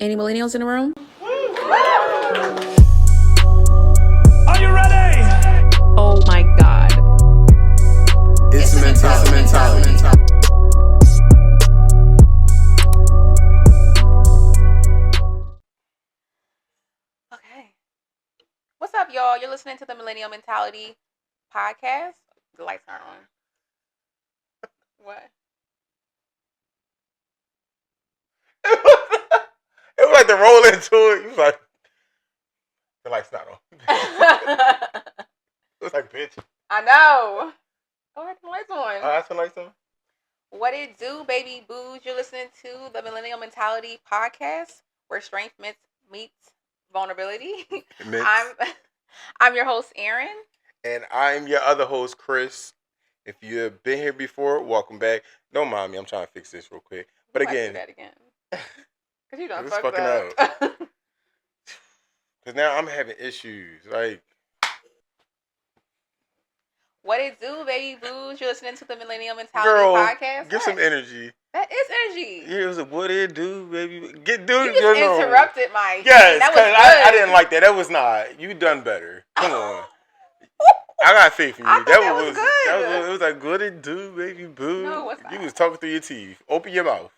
Any millennials in the room? Are you ready? Oh my God. It's the mentality. Okay. What's up, y'all? You're listening to the Millennial Mentality podcast. The lights aren't on. What? It was like to roll into it. You was like, the light's not on. It was like, bitch. I know. Oh, I have the lights on. I turn lights on. What it do, baby boos? You're listening to the Millennial Mentality podcast, where strength meets vulnerability. I'm your host, Erin. And I'm your other host, Chris. If you've been here before, welcome back. Don't mind me. I'm trying to fix this real quick. But again. Do that again. Because you done It's fucked fucking up. Because now I'm having issues. Like. What it do, baby boos? You're listening to the Millennial Mentality podcast. Give some energy. That is energy. Yeah, it was like, what it do, baby? You just interrupted my. Yes, that was because good. I didn't like that. That was not. You done better. Come on. I got faith in you. I thought that was good. It was like, what it do, baby boo? No, what's that? You was talking through your teeth. Open your mouth.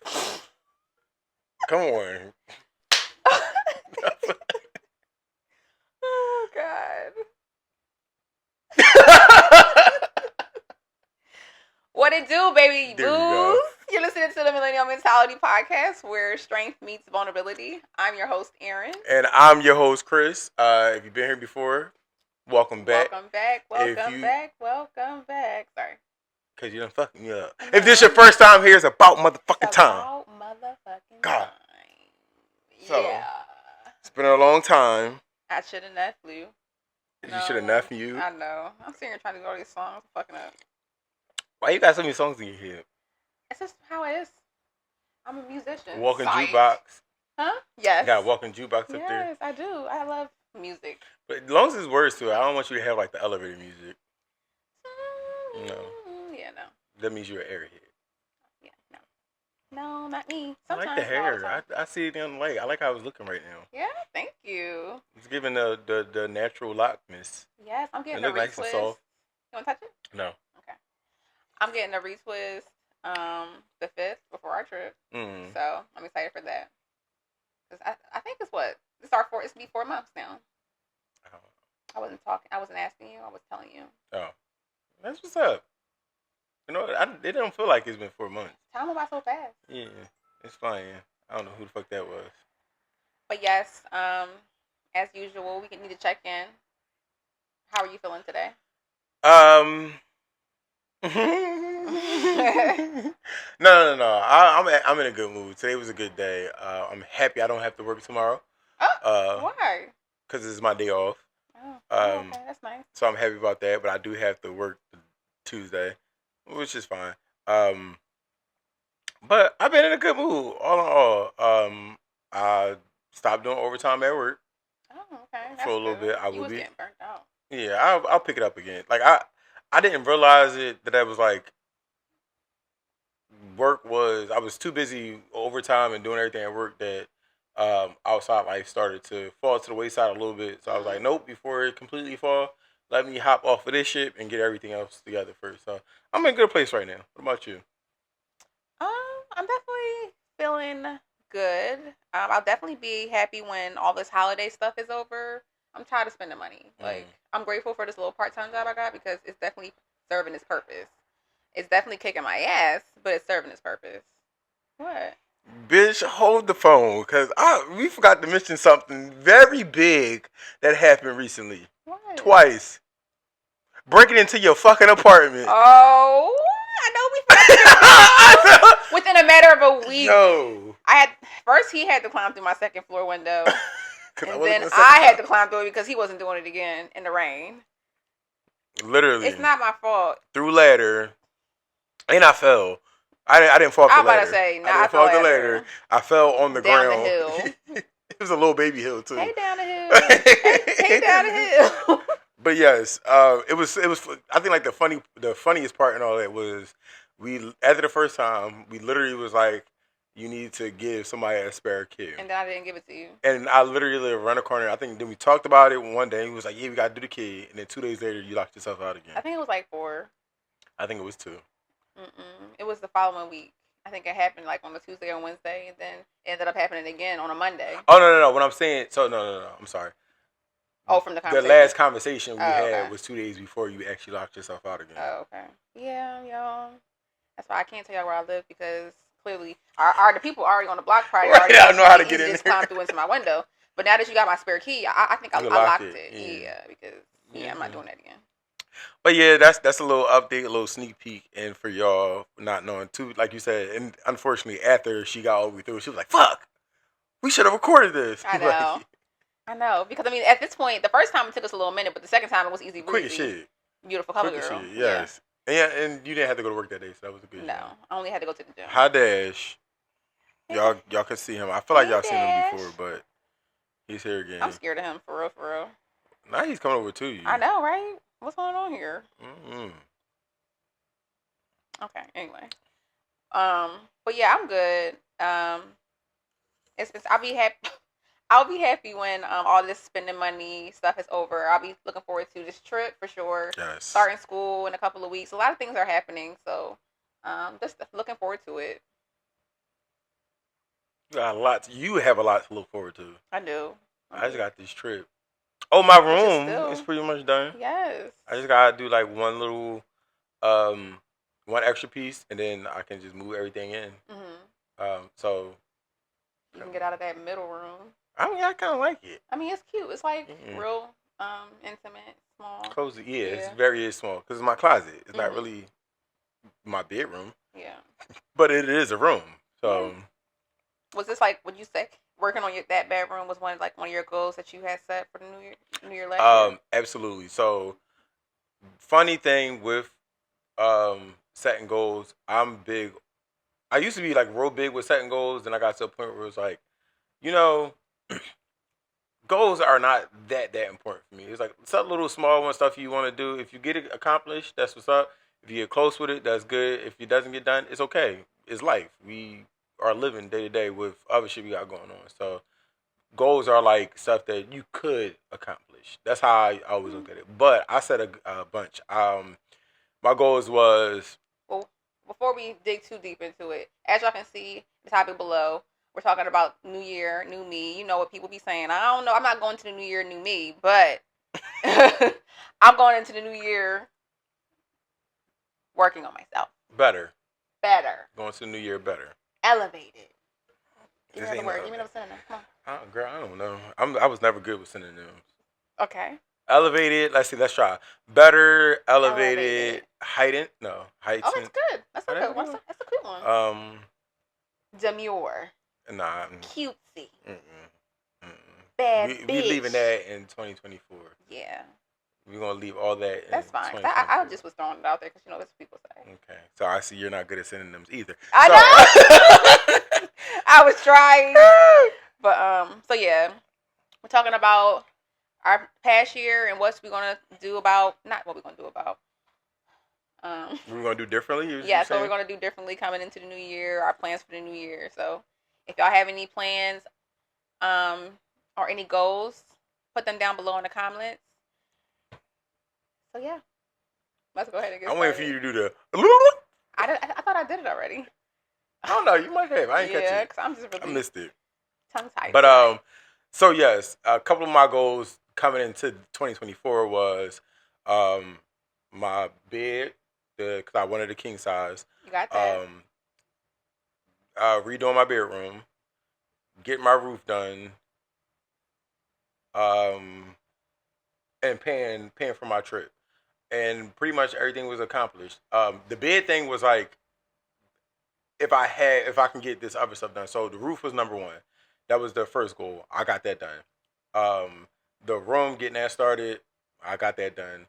Come on. Oh, God. What it do, baby boos? You're listening to the Millennial Mentality podcast, where strength meets vulnerability. I'm your host, Erin. And I'm your host, Chris. If you've been here before, welcome back. Welcome back. Sorry. Because you done fucking me up. If this your first time here, it's about motherfucking time. God. So, yeah. It's been a long time. I should have not flew. You should have nothing you. I know. I'm sitting here trying to do all these songs. I'm fucking up. Why you got so many songs in your head? It's just how it is. I'm a musician. Walking jukebox. Huh? Yes. You got a walking jukebox up there? Yes, I do. I love music. But as long as it's words to it, I don't want you to have like the elevator music. No. Yeah, no. That means you're an airhead. Yeah, no. No, not me. Sometimes, I like the hair. I see it on the light. I like how it's looking right now. Yeah, thank you. It's giving the natural lockness. Yes, I'm getting a retwist. Nice and soft. You want to touch it? No. Okay. I'm getting a retwist the 5th before our trip. Mm. So I'm excited for that. Because I think it's what? It's be 4 months now. Oh. I wasn't asking you. I was telling you. Oh. That's what's up. You know, it don't feel like it's been 4 months. Time went by so fast. Yeah, it's fine. I don't know who the fuck that was. But yes, as usual, we need to check in. How are you feeling today? No. I'm in a good mood. Today was a good day. I'm happy I don't have to work tomorrow. Why? Because it's my day off. Oh, okay, that's nice. So I'm happy about that, but I do have to work Tuesday, which is fine. But I've been in a good mood, all in all. I stopped doing overtime at work. Oh, okay. That's for a little bit. I will be getting burnt out. Yeah, I'll pick it up again. Like I didn't realize that was like work was. I was too busy overtime and doing everything at work that outside life started to fall to the wayside a little bit. So I was like, nope. Before it completely fall, let me hop off of this ship and get everything else together first. So I'm in a good place right now. What about you? I'm definitely feeling good. I'll definitely be happy when all this holiday stuff is over. I'm tired of spending money. Like, I'm grateful for this little part-time job I got because it's definitely serving its purpose. It's definitely kicking my ass, but it's serving its purpose. What? Bitch, hold the phone, because we forgot to mention something very big that happened recently. What? Twice. Breaking into your fucking apartment. Oh, I know we forgot to within a matter of a week. No. First he had to climb through my second floor window. And then I had to climb through it because he wasn't doing it again in the rain. Literally. It's not my fault. Through ladder. And I fell. I didn't fall off the ladder. I was about to say, I didn't fall off the ladder. I fell on the ground. Down the hill. It was a little baby hill, too. Hey, down the hill. hey, down the hill. But yes, it was. I think like the funniest part and all that was after the first time we literally was like, you need to give somebody a spare key. And then I didn't give it to you. And I literally run a corner. I think then we talked about it one day. He was like, "Yeah, we gotta do the key." And then 2 days later, you locked yourself out again. I think it was like 4. I think it was 2. It was the following week. I think it happened like on a Tuesday or Wednesday, and then it ended up happening again on a Monday. Oh no! What I'm saying, so no. I'm sorry. Oh, from the conversation. The last conversation we had okay. was 2 days before you actually locked yourself out again. Oh, okay. Yeah, y'all. That's why I can't tell y'all where I live because clearly, the people already on the block party. Right, already I don't know how to get in just there. climb through into my window. But now that you got my spare key, I think I locked it. Yeah, because I'm not doing that again. But yeah, that's a little update, a little sneak peek, and for y'all not knowing too, like you said, and unfortunately after she got all the way through, she was like, "Fuck, we should have recorded this." I know. I know, because I mean, at this point, the first time it took us a little minute, but the second time it was easy breezy. Quick as shit. Beautiful color Quick as girl. shit, yes. Yeah. And you didn't have to go to work that day, so that was a good. No, I only had to go to the gym. Hi Dash. Y'all can see him. I feel like y'all seen him before, but he's here again. I'm scared of him, for real. Now he's coming over to you. I know, right? What's going on here? Mm-hmm. Okay, anyway. But yeah, I'm good. I'll be happy when all this spending money stuff is over. I'll be looking forward to this trip for sure. Yes. Starting school in a couple of weeks. A lot of things are happening, so just looking forward to it. You have a lot to look forward to. I do. I just got this trip. Oh, my room is pretty much done. Yes. I just gotta do like one little, one extra piece, and then I can just move everything in. So you can get out of that middle room. I mean, I kind of like it. I mean, it's cute. It's like real intimate, small, cozy. Yeah, it's very small because it's my closet. It's not really my bedroom. Yeah. But it is a room. So. Was this like? Would you say working on that bedroom was one of your goals that you had set for the New Year last year? Absolutely. So, funny thing with setting goals, I'm big. I used to be like real big with setting goals, then I got to a point where it was like, goals are not that important for me. It's like some little small one stuff you want to do. If you get it accomplished, that's what's up. If you get close with it, that's good. If it doesn't get done, it's okay. It's life. We are living day to day with other shit we got going on. So goals are like stuff that you could accomplish. That's how I always look at it. But I set a bunch. My goals was. Well, before we dig too deep into it, as y'all can see the topic below, we're talking about New Year, new me. You know what people be saying. I don't know. I'm not going to the New Year, new me, but I'm going into the New Year working on myself. Better. Going to the New Year better. Elevated. Give me another word. Give me another synonym. Come on. Girl, I don't know. I was never good with synonyms. Okay. Elevated. Let's try. Better, elevated. Heightened. No. Heightened. Oh, that's good. That's a good one. That's a good one. Demure. Nah. Cutesy. Bad bitch. We leaving that in 2024. Yeah. We're going to leave all that in That's fine. I just was throwing it out there because, that's what people say. Okay. So I see you're not good at synonyms either. I know. I was trying. But, so yeah. We're talking about our past year and what we're going to do about, not what we're going to do about. We're going to do differently? Yeah, so we're going to do differently coming into the new year, our plans for the new year. So if y'all have any plans or any goals, put them down below in the comments. So yeah, let's go ahead and get started. I'm waiting for you to do the. I thought I did it already. I don't know. You might have. I ain't catch it. Yeah, because I'm just really. I missed it. Tongue tied. But so yes, a couple of my goals coming into 2024 was my bed, because I wanted a king size. You got that. Redoing my bedroom, getting my roof done, and paying for my trip. And pretty much everything was accomplished. The bed thing was like, if I can get this other stuff done. So the roof was number one. That was the first goal. I got that done. The room, getting that started, I got that done.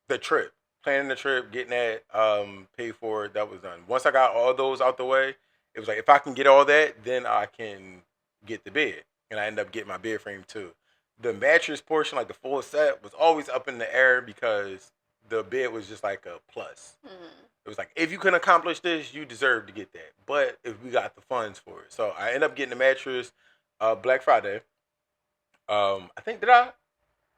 The trip, planning the trip, getting that paid for, that was done. Once I got all those out the way, it was like, if I can get all that, then I can get the bed. And I ended up getting my bed frame too. The mattress portion, like the full set, was always up in the air because the bed was just like a plus. It was like, if you can accomplish this, you deserve to get that. But if we got the funds for it. So I end up getting the mattress Black Friday. I think, did I?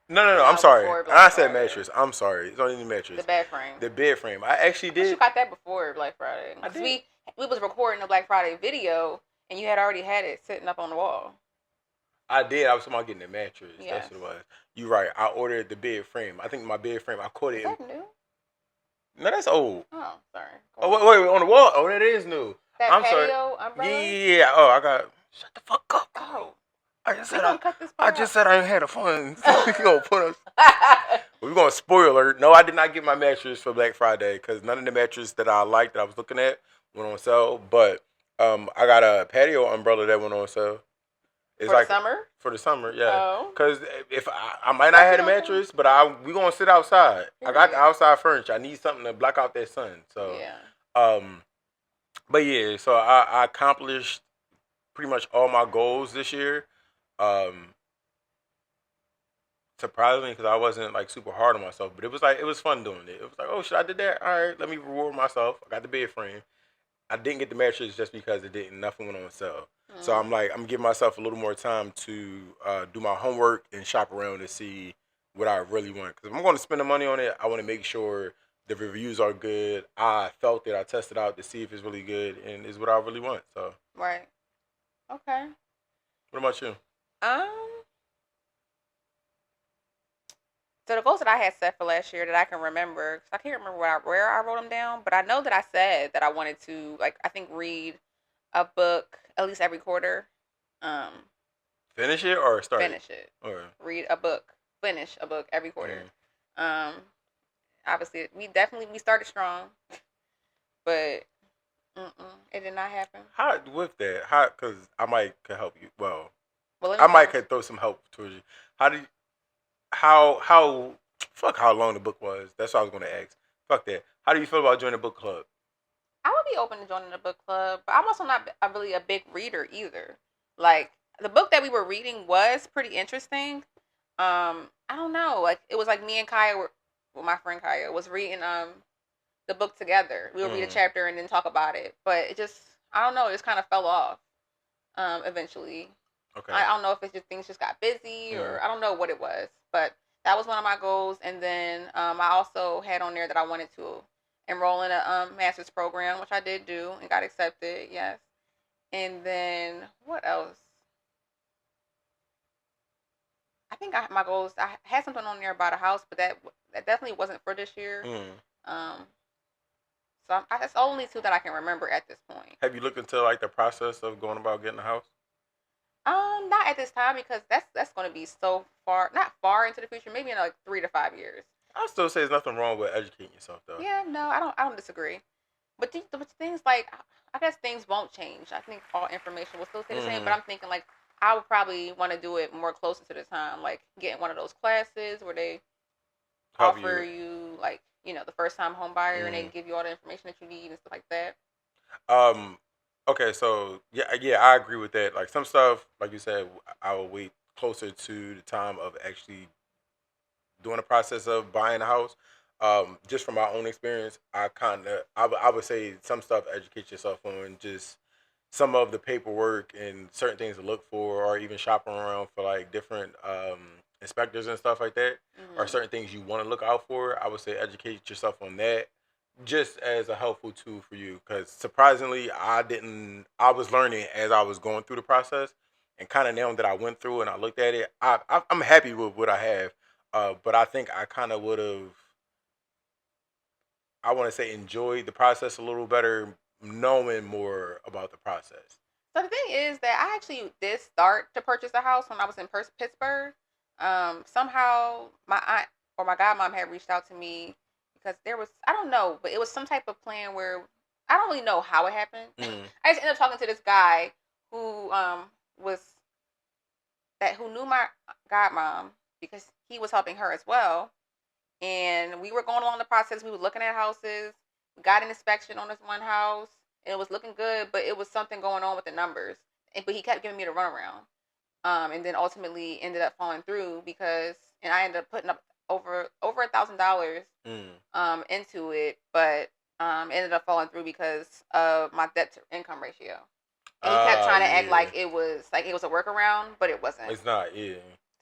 No, I'm No, sorry. before I Black said Friday. mattress. I'm sorry. It's only the The mattress. bed frame. The bed frame. I actually I wish you did. got that before Black Friday. I Because did. we was recording the Black Friday video, and you had already had it sitting up on the wall. I did. I was talking about getting the mattress. Yes. That's what it was. You're right. I ordered the bed frame. I think my bed frame, I caught it. Is that new? No, that's old. Oh, sorry. Go Oh, on. wait, on the wall. Oh, that is new. That I'm patio sorry. umbrella? Yeah. Oh, I got. Shut the fuck up. Oh. I just We said gonna cut this I part just out. said I ain't had a fun. So we gonna put us. We're gonna spoil alert. No, I did not get my mattress for Black Friday because none of the mattresses that I liked that I was looking at went on sale. But I got a patio umbrella that went on sale. It's For like the summer? for the summer, yeah. Oh. Because if I might not have the mattress, but we gonna sit outside. I got the outside furniture. I need something to block out that sun. So Yeah. but yeah. So I accomplished pretty much all my goals this year. Surprisingly, because I wasn't like super hard on myself, but it was fun doing it. It was like, oh shit, I did that. All right, let me reward myself. I got the bed frame. I didn't get the mattress just because nothing went on sale. So I'm like, I'm giving myself a little more time to do my homework and shop around to see what I really want. Because if I'm going to spend the money on it, I want to make sure the reviews are good. I felt it. I tested out to see if it's really good and is what I really want. So Right. Okay. what about you? So the goals that I had set for last year that I can remember, 'cause I can't remember where I wrote them down, but I know that I said that I wanted to, like, I think read a book at least every quarter. Finish it or start Finish it. Or Read a book. Finish a book every quarter. Obviously, we started strong, but it did not happen. how with that? How? Because I might could help you. Well, Well, I might could throw some help towards you. How do you, how fuck how long the book was? That's what I was gonna ask. Fuck that. How do you feel about joining a book club? I would be open to joining a book club, but I'm also not really a big reader either. Like, the book that we were reading was pretty interesting. I don't know. Like, it was like me and Kaya my friend Kaya was reading the book together. We would read a chapter and then talk about it, but it just, I don't know. It just kind of fell off. Eventually. Okay. I don't know if it's just things just got busy or I don't know what it was, but that was one of my goals. And then I also had on there that I wanted to enroll in a master's program, which I did do and got accepted. Yes. And then what else? I think my goals. I had something on there about a house, but that definitely wasn't for this year. So that's only two that I can remember at this point. Have you looked into like the process of going about getting a house? Not at this time because that's going to be so far, not far into the future. Maybe in like 3 to 5 years. I still say there's nothing wrong with educating yourself though. Yeah, no, I don't disagree. But things like, I guess things won't change. I think all information will still stay the same. But I'm thinking like I would probably want to do it more closer to the time, like getting one of those classes where they offer you like, the first time home buyer and they give you all the information that you need and stuff like that. Okay, so yeah, I agree with that. Like some stuff, like you said, I will wait closer to the time of actually doing the process of buying a house. Just from my own experience, I would say some stuff educate yourself on just some of the paperwork and certain things to look for, or even shopping around for like different inspectors and stuff like that, or certain things you want to look out for. I would say educate yourself on that, just as a helpful tool for you. Because surprisingly, I was learning as I was going through the process, and kind of now that I went through and I looked at it, I'm happy with what I have. But I think I kind of would have, I want to say, enjoyed the process a little better, knowing more about the process. So the thing is that I actually did start to purchase a house when I was in Pittsburgh. Somehow my aunt or my godmom had reached out to me because there was, I don't know, but it was some type of plan where I don't really know how it happened. I just ended up talking to this guy who who knew my godmom because he was helping her as well. And we were going along the process. We were looking at houses. We got an inspection on this one house. And it was looking good, but it was something going on with the numbers. But he kept giving me the runaround. And then ultimately ended up falling through and I ended up putting up over $1,000 into it. But ended up falling through because of my debt to income ratio. And he kept trying to act Yeah. like it was a workaround, but it wasn't. It's not. Yeah.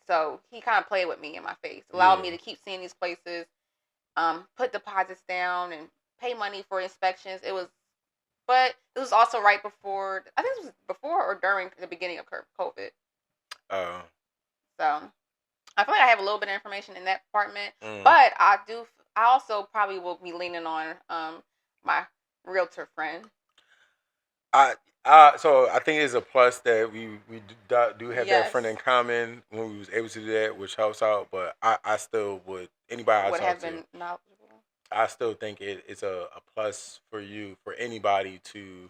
So he kind of played with me in my face, allowed me to keep seeing these places, put deposits down, and pay money for inspections. But it was also right before. I think it was before or during the beginning of COVID. Oh. So I feel like I have a little bit of information in that department, Mm. but I also probably will be leaning on my realtor friend. So I think it's a plus that we do have that friend Yes. in common when we was able to do that, which helps out. But I still would anybody I Would talk have to. been knowledgeable. I still think it's a plus for anybody to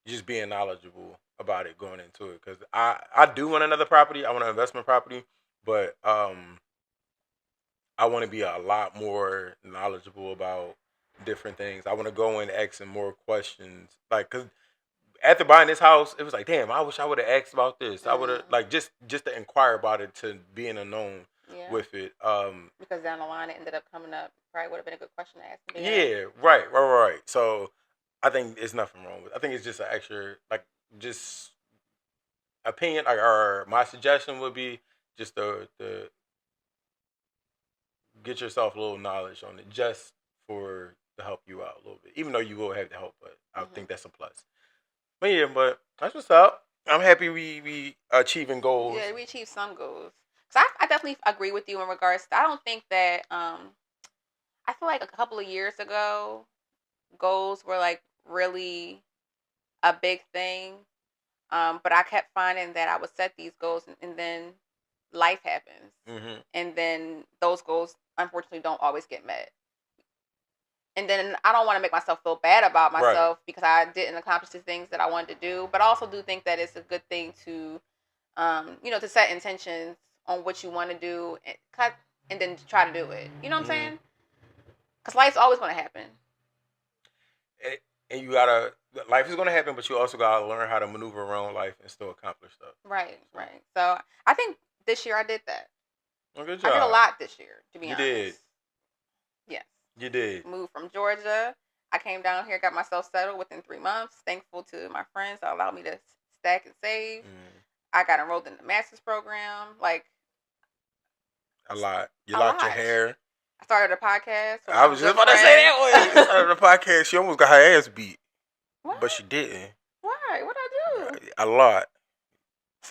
just being knowledgeable about it going into it. Because I do want another property. I want an investment property, but I want to be a lot more knowledgeable about different things. I want to go in asking more questions. Like, because after buying this house, it was like, damn, I wish I would have asked about this. I would have, like, just to inquire about it, to being unknown with it. Because down the line, it ended up coming up. Probably would have been a good question to ask. Yeah, right. So I think it's nothing wrong with it. I think it's just an extra, like, just opinion. Or my suggestion would be just the get yourself a little knowledge on it, just to help you out a little bit. Even though you will have the help, but I think that's a plus. But yeah, but that's what's up. I'm happy we achieving goals. Yeah, we achieved some goals. Cause I definitely agree with you in regards to, I don't think that I feel like a couple of years ago goals were like really a big thing. But I kept finding that I would set these goals and then life happens. Mm-hmm. And then those goals unfortunately don't always get met. And then I don't want to make myself feel bad about myself because I didn't accomplish the things that I wanted to do. But I also do think that it's a good thing to, to set intentions on what you want to do and then try to do it. You know what I'm saying? Because life's always going to happen. And life is going to happen, but you also got to learn how to maneuver around life and still accomplish stuff. Right. So I think this year I did that. Well, good job. I did a lot this year, to be honest. You did. Yes. You did. Moved from Georgia. I came down here, got myself settled within 3 months. Thankful to my friends that allowed me to stack and save. I got enrolled in the master's program. Like, a lot. You locked your hair. I started a podcast. I was just about to say that one. You started a podcast. She almost got her ass beat. What? But she didn't. Why? What'd I do? A lot.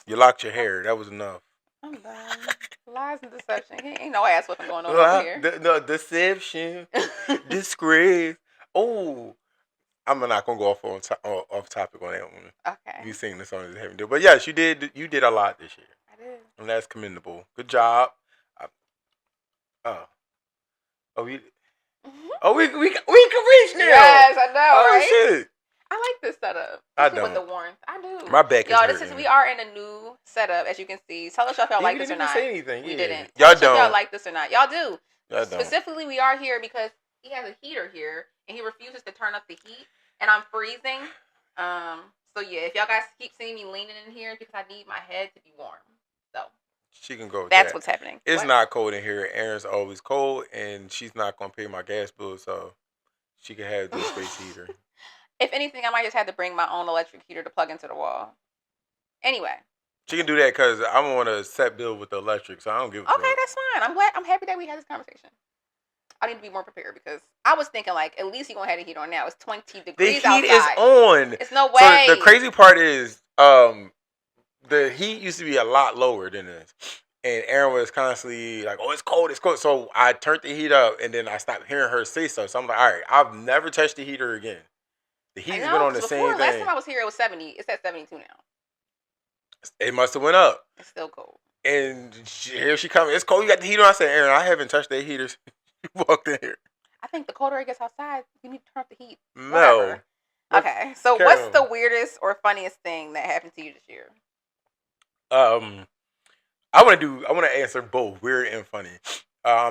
You locked your hair. That was enough. I'm done. Lies and deception. Ain't no ass whipping going on over here. No, deception. Disgrace. Oh. I'm not going to go off topic on that one. Okay. You sing the song that haven't did. But yes, you did a lot this year. I did. And that's commendable. Good job. We can reach now. Yes, I know, right? Shit. I like this setup. I don't. With the warmth. I do. My back is hurting. We are in a new setup, as you can see. Tell us if y'all like this or not. You didn't say anything. We didn't. Y'all Tell us don't. if y'all like this or not. Y'all do. Y'all don't. Specifically, we are here because he has a heater here, and he refuses to turn up the heat, and I'm freezing. So yeah, if y'all guys keep seeing me leaning in here, because I need my head to be warm. So she can go with that's that. what's happening. It's not cold in here. Aaron's always cold, and she's not gonna pay my gas bill, so she can have this space heater. If anything, I might just have to bring my own electric heater to plug into the wall. Anyway. She can do that because I'm on a set bill with the electric, so I don't give a fuck. Okay, that's fine. I'm happy that we had this conversation. I need to be more prepared because I was thinking like at least you're gonna have the heat on now. It's 20 degrees outside. The heat is on. It's no way. So the crazy part is the heat used to be a lot lower than this. And Aaron was constantly like, oh, it's cold. So I turned the heat up and then I stopped hearing her say stuff. So I'm like, all right, I've never touched the heater again. The heat's been on the same thing. Last time I was here, it was 70. It's at 72 now. It must have went up. It's still cold. And here she comes. It's cold. You got the heater on. I said, Aaron, I haven't touched that heater since you walked in here. I think the colder it gets outside, you need to turn up the heat. No. Whatever. Okay, so what's the weirdest or funniest thing that happened to you this year? I want to answer both weird and funny.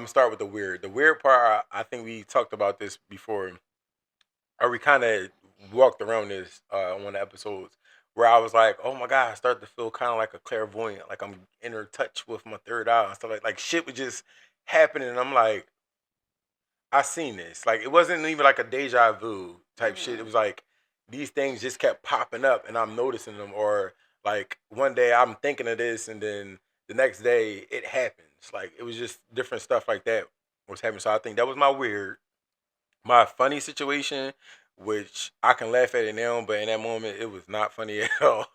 Start with the weird. The weird part, I think we talked about this before, or we kind of walked around this on one of the episodes, where I was like, oh my God, I started to feel kind of like a clairvoyant, like I'm in touch with my third eye and stuff like shit was just happening, and I'm like, I seen this. Like, it wasn't even like a deja vu type shit. It was like these things just kept popping up, and I'm noticing them. Or like one day I'm thinking of this, and then the next day it happens. Like, it was just different stuff like that was happening. So I think that was my funny situation, which I can laugh at it now, but in that moment it was not funny at all.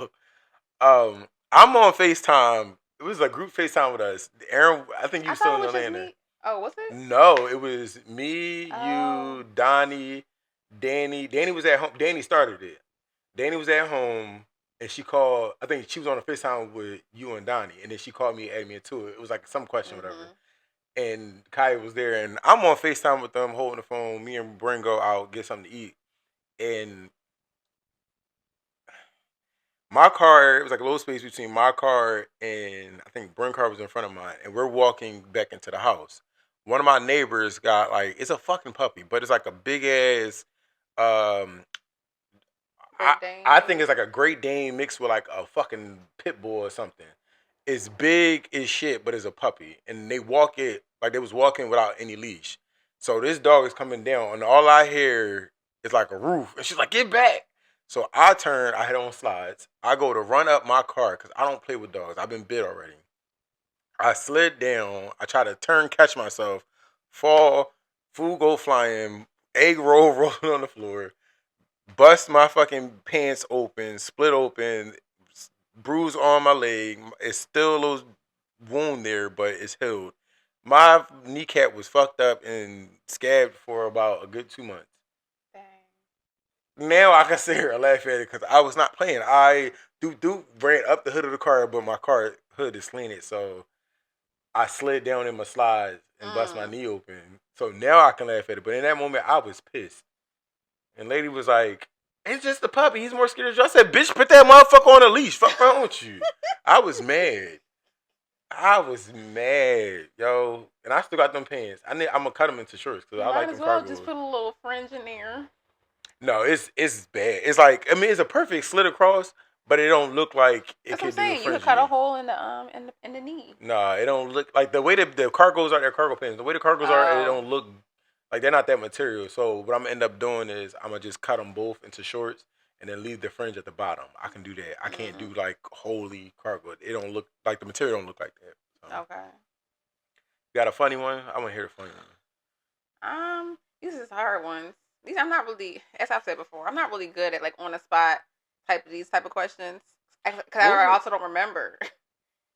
I'm on FaceTime. It was a group FaceTime with us. Aaron, I think you I still thought in it was just Atlanta. me. Oh, what's it? No, it was me, Oh. you, Donnie, Danny. Danny was at home. Danny started it. Danny was at home, and she called. I think she was on a FaceTime with you and Donnie, and then she called me, added me into it. It was like some question, whatever. And Kaya was there, and I'm on FaceTime with them, holding the phone. Me and Bryn go out, get something to eat, and my car, it was like a little space between my car and I think Bryn car was in front of mine, and we're walking back into the house. One of my neighbors got like, it's a fucking puppy, but it's like a big ass um I Great Dane. I think it's like a Great Dane mixed with like a fucking pit bull or something. It's big as shit, but it's a puppy. And they walk it like they was walking without any leash. So this dog is coming down, and all I hear is like a roof. And she's like, get back. So I turn, I had on slides. I go to run up my car because I don't play with dogs. I've been bit already. I slid down. I try to turn, catch myself, fall, food go flying, egg roll rolling on the floor, bust my fucking pants open, split open, bruise on my leg. It's still a little wound there, but it's healed. My kneecap was fucked up and scabbed for about a good 2 months. Dang. Now I can sit here and laugh at it because I was not playing. I ran up the hood of the car, but my car hood is slanted, so I slid down in my slides and bust my knee open. So now I can laugh at it. But in that moment, I was pissed. And lady was like, it's just a puppy. He's more scared of you. I said, bitch, put that motherfucker on a leash. Fuck wrong with you. I was mad. Yo. And I still got them pants. I'm going to cut them into shorts because I like Might them as well cargos. just put a little fringe in there. No, it's bad. It's like, I mean, it's a perfect slit across, but it don't look like it That's what could I'm do saying. a You could fringe. cut a hole in the knee. Nah, it don't look like the way that the cargos are. Their cargo pants. The way the cargos are, it don't look like they're not that material. So what I'm gonna end up doing is I'm gonna just got them both into shorts and then leave the fringe at the bottom. I can do that. I can't do like wholly cargo. It don't look like the material don't look like that. So. Okay. You got a funny one? I want to hear the funny one. These is hard ones. These I'm not really, as I've said before, I'm not really good at like on the spot these type of questions because I also don't remember.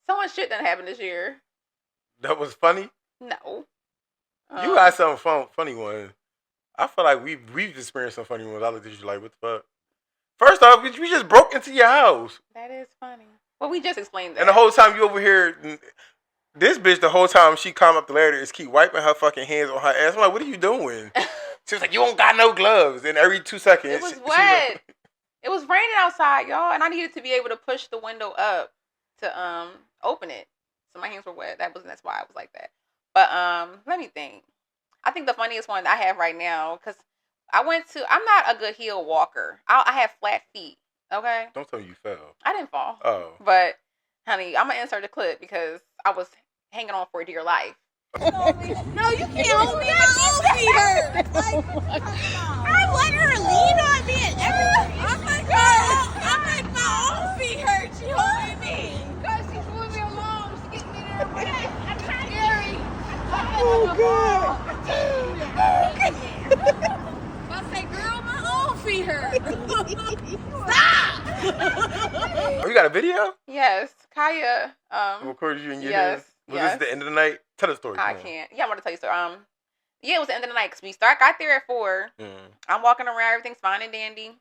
So much shit done happened this year. That was funny. No. You got some funny one. I feel like we've experienced some funny ones. I looked at you like, what the fuck? First off, we just broke into your house. That is funny. Well, we just explained that. And the whole time you over here, this bitch, the whole time she climbed up the ladder is keep wiping her fucking hands on her ass. I'm like, what are you doing? She was like, you don't got no gloves. And every 2 seconds. It was wet. It was raining outside, y'all. And I needed to be able to push the window up to open it. So my hands were wet. That's why I was like that. But let me think. I think the funniest one I have right now, because I'm not a good heel walker. I have flat feet. Okay? Don't tell me you fell. I didn't fall. Oh. But, honey, I'm going to insert the clip because I was hanging on for dear life. No, you can't hold me. My own feet hurt. I let her lean on me and everything. I'm like, my own feet hurt. She holding me. Because she's moving me along. She's getting me there. I'm trying to carry. Oh, God. I say, girl, my own feet hurt. Stop. Oh, you got a video? Yes. Kaya. Recorded you and your Yes. Was this the end of the night? Tell the story. I can't. Yeah, I want to tell you so. Yeah, it was the end of the night because got there at 4. I'm walking around, everything's fine and dandy.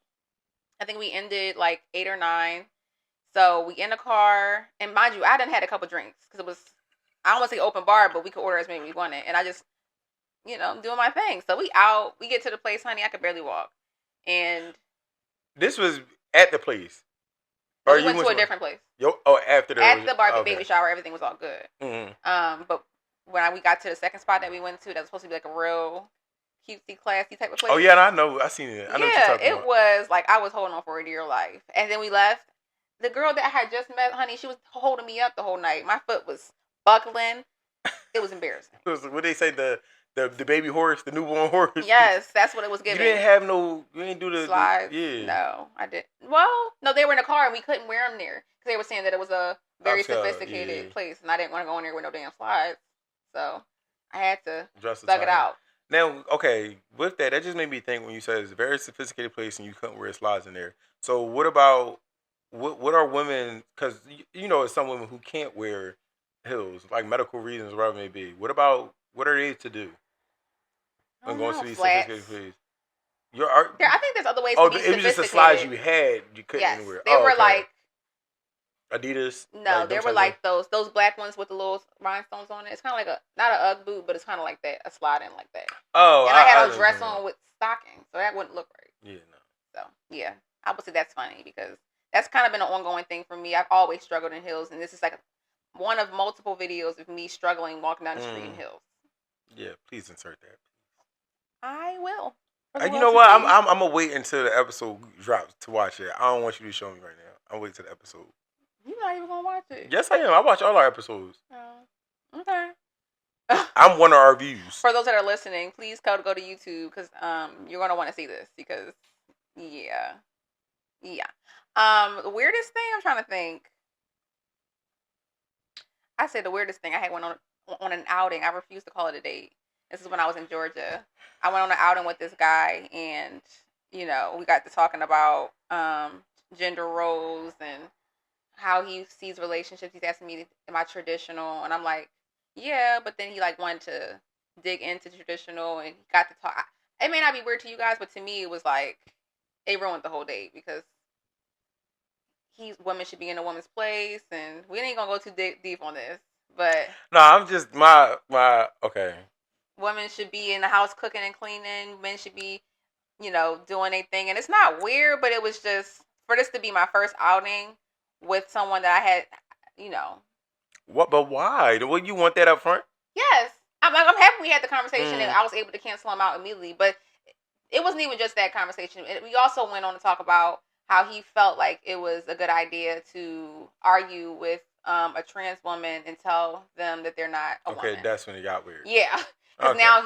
I think we ended like 8 or 9. So we in the car, and mind you, I done had a couple drinks because it was, I don't want to say open bar, but we could order as many as we wanted, and I just, doing my thing. So we out, we get to the place, honey, I could barely walk, and this was at the place. Or we went to a different place. After the bar, baby shower, everything was all good. Mm-hmm. But when we got to the second spot that we went to, that was supposed to be like a real cutesy, classy type of place. Oh yeah, I know. I seen it. I know what you're talking about. It was like I was holding on for dear life. And then we left. The girl that I had just met, honey, she was holding me up the whole night. My foot was buckling. It was embarrassing. What they say, the The baby horse, the newborn horse. Yes, that's what it was You giving. didn't have no. You didn't do the Slides. yeah. No, I didn't. Well, no, they were in the car and we couldn't wear them there because they were saying that it was a very sophisticated place, and I didn't want to go in there with no damn slides, so I had to thug it out. Now, okay, with that just made me think when you said it's a very sophisticated place and you couldn't wear slides in there. So what about what are women? Because you know, it's some women who can't wear heels, like medical reasons, whatever it may be. What are they to do when going to these sophisticated places? I think there's other ways to be it was just the slides you had you couldn't wear. They were like Adidas. No, they were like those black ones with the little rhinestones on it. It's kind of like not an UGG boot, but it's kind of like that, a slide in like that. Oh, and I had a dress on with stockings, so that wouldn't look right. Yeah, no. So yeah, I would say that's funny because that's kind of been an ongoing thing for me. I've always struggled in heels, and this is like one of multiple videos of me struggling walking down the street in heels. Yeah, please insert that. I will. You know what? I'm gonna wait until the episode drops to watch it. I don't want you to show me right now. I'm waiting till the episode. You're not even gonna watch it. Yes, I am. I watch all our episodes. Oh, okay. I'm one of our views. For those that are listening, please go to YouTube because you're gonna want to see this because yeah. The weirdest thing I'm trying to think. I say the weirdest thing I had went on an outing. I refuse to call it a date. This is when I was in Georgia. I went on an outing with this guy, and we got to talking about gender roles and how he sees relationships. He's asking me, am I traditional? And I'm like, yeah, but then he wanted to dig into traditional, and he got to talk. It may not be weird to you guys, but to me it was like it ruined the whole date because women should be in a woman's place, and we ain't gonna go too deep on this, but no, I'm just my okay. Women should be in the house cooking and cleaning. Men should be, doing their thing, and it's not weird, but it was just for this to be my first outing with someone that I had, What? But why? Would you want that up front? Yes, I'm happy we had the conversation and I was able to cancel him out immediately. But it wasn't even just that conversation. We also went on to talk about how he felt like it was a good idea to argue with a trans woman and tell them that they're not a woman. Okay, that's when it got weird. Yeah, because now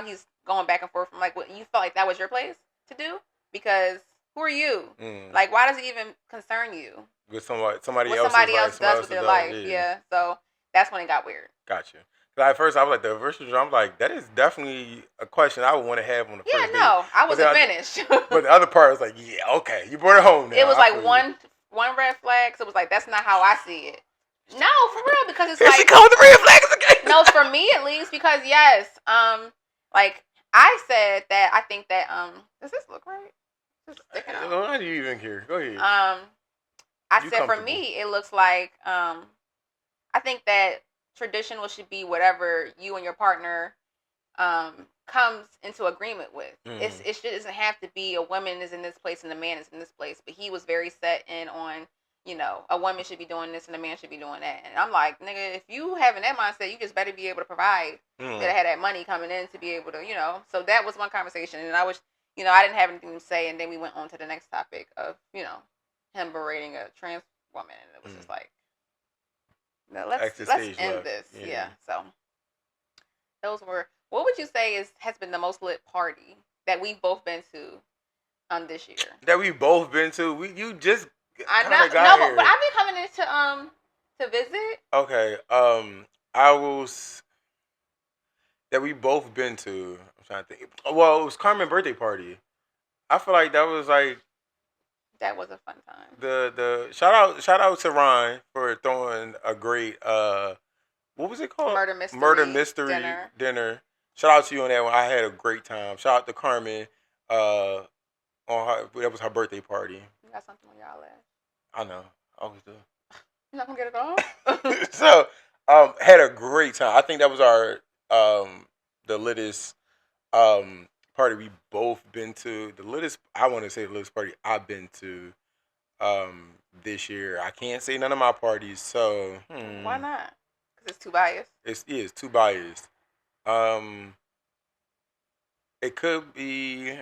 he's going back and forth from what you felt like that was your place to do because who are you? Why does it even concern you? With somebody else does with their life. Yeah. So that's when it got weird. Gotcha. At first, I was like, the virtual drum, I'm like, that is definitely a question I would want to have on the first date. Yeah, no, I wasn't finished. But the other part was like, yeah, okay, you brought it home now. It was one red flag, so it was like, that's not how I see it. No, for real, because it's Here she comes with the red flags again. No, for me at least, because yes, I said that I think that, does this look right? Just sticking out. Why do you even care? Go ahead. I said for me, it looks like, I think that traditional should be whatever you and your partner comes into agreement with. It doesn't have to be a woman is in this place and a man is in this place. But he was very set in on, a woman should be doing this and a man should be doing that. And I'm like, nigga, if you having that mindset, you just better be able to provide. That I had that money coming in to be able to, So that was one conversation. And I was, I didn't have anything to say. And then we went on to the next topic of, him berating a trans woman. And it was just like, no, let's end this. Yeah. So those were. What would you say has been the most lit party that we've both been to this year? That we've both been to. You just I know, no, but I've been coming in to visit. Okay. I was that we both been to. I'm trying to think. Well, it was Carmen's birthday party. I feel like that was like. That was a fun time. The shout out to Ryan for throwing a great what was it called? Murder mystery dinner. Shout out to you on that one. I had a great time. Shout out to Carmen on that was her birthday party. You got something on y'all last. I know. I always do. You're not gonna get it all? So had a great time. I think that was our the littest party we both been to. The littest, I want to say the littest party I've been to this year. I can't say none of my parties, so why not? Because it's too biased. It's too biased. It could be.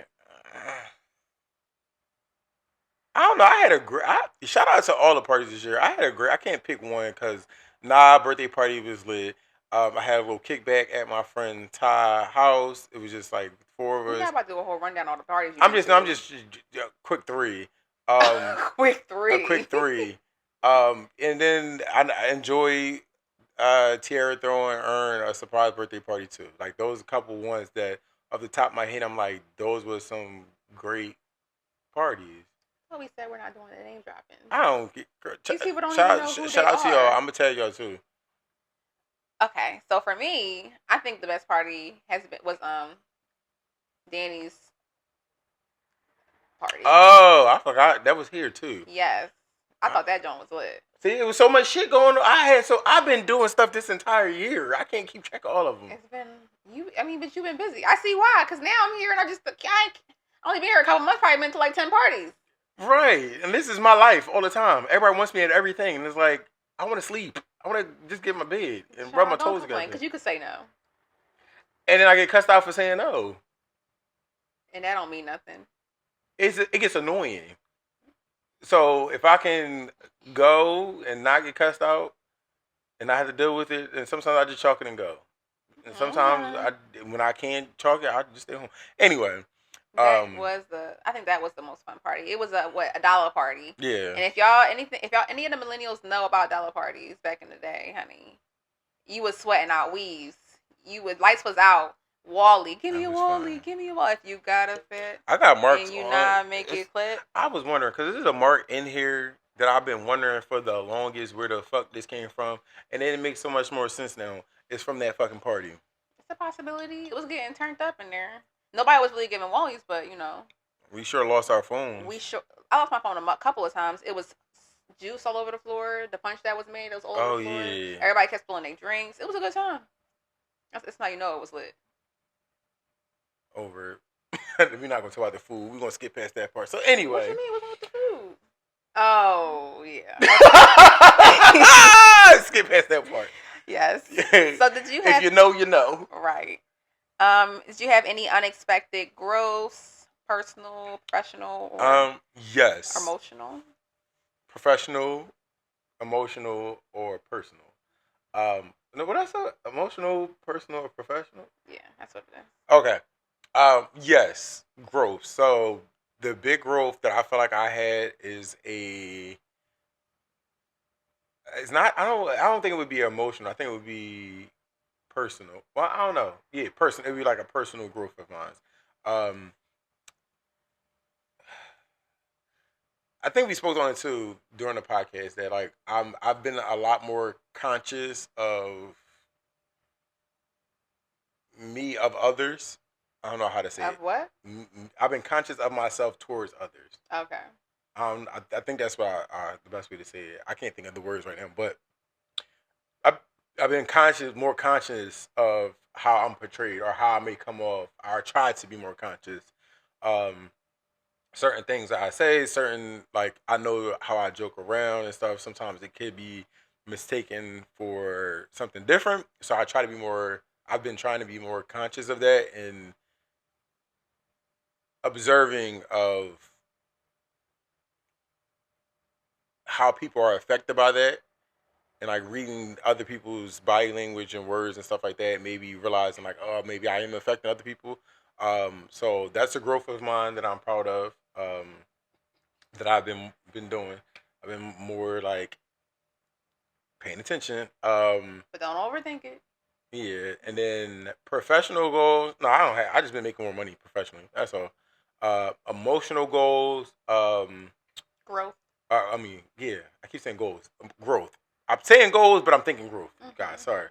I don't know. I had a great. Shout out to all the parties this year. I had a great. I can't pick one because birthday party was lit. I had a little kickback at my friend Ty's house. It was just like four of We're us. not about to do a whole rundown on all the parties. I'm just quick three. Quick three. A quick three. And then I enjoy Tierra throwing Earn a surprise birthday party too. Like those couple ones that off the top of my head, I'm like, those were some great parties. Well, we said we're not doing the name dropping. I don't get. These people don't even know who shout they out to are. y'all. I'm gonna tell y'all too. Okay, so for me, I think the best party was Danny's party. Oh, I forgot that was here too. Yes, I thought that joint was lit. See, it was so much shit going on. I've been doing stuff this entire year. I can't keep track of all of them. It's been but you've been busy. I see why. Cause now I'm here and I only been here a couple months. Probably been to like 10 parties. Right, and this is my life all the time. Everybody wants me at everything, and it's like I want to sleep. I want to just get in my bed and rub my toes together. Because you could say no, and then I get cussed out for saying no. and that don't mean nothing. It gets annoying. So if I can go and not get cussed out, and I have to deal with it, and sometimes I just chalk it and go. And sometimes when I can't chalk it, I just stay home. Anyway. I think that was the most fun party. It was a $1 party. Yeah. And if any of the millennials know about dollar parties back in the day, honey, you was sweating out weaves. Lights was out. Wally, give me a Wally, give me a Wally. If you got a fit, I got marks. And you not make it clip. I was wondering because there's a mark in here that I've been wondering for the longest where the fuck this came from, and then it makes so much more sense now. It's from that fucking party. It's a possibility. It was getting turned up in there. Nobody was really giving Wallies, but we sure lost our phones. I lost my phone a couple of times. It was juice all over the floor. The punch that was made, it was all over the floor. Yeah. Everybody kept spilling their drinks. It was a good time. That's how you know it was lit. Over. We're not gonna talk about the food. We're gonna skip past that part. So anyway. What you mean? What's wrong with the food? Oh yeah. Skip past that part. Yes. So did you have? If you know, you know. Right. Did you have any unexpected growths, personal, professional, or yes, emotional? Professional, emotional, or personal. No, what I said? Emotional, personal, or professional? Yeah, that's what it is. Okay. Yes, growth. So the big growth that I feel like I had is it's not. I don't think it would be emotional. I think it would be personal. Well, I don't know. Yeah, personal. It'd be like a personal growth of mine. I think we spoke on it too during the podcast that like I've been a lot more conscious of me of others. I don't know how to say it. Of what? I've been conscious of myself towards others. Okay. I think that's what the best way to say it. I can't think of the words right now, but I've been more conscious of how I'm portrayed or how I may come off. I try to be more conscious. Certain things that I say, like I know how I joke around and stuff. Sometimes it could be mistaken for something different. So I try to be more. I've been trying to be more conscious of that and observing of how people are affected by that. And like reading other people's body language and words and stuff like that, maybe realizing like, oh, maybe I am affecting other people. So that's a growth of mine that I'm proud of. That I've been doing. I've been more like paying attention. But don't overthink it. Yeah, and then professional goals. No, I don't have. I just been making more money professionally. That's all. Emotional goals. Growth. Yeah, I keep saying goals. Growth. I'm saying goals, but I'm thinking growth. Guys, sorry.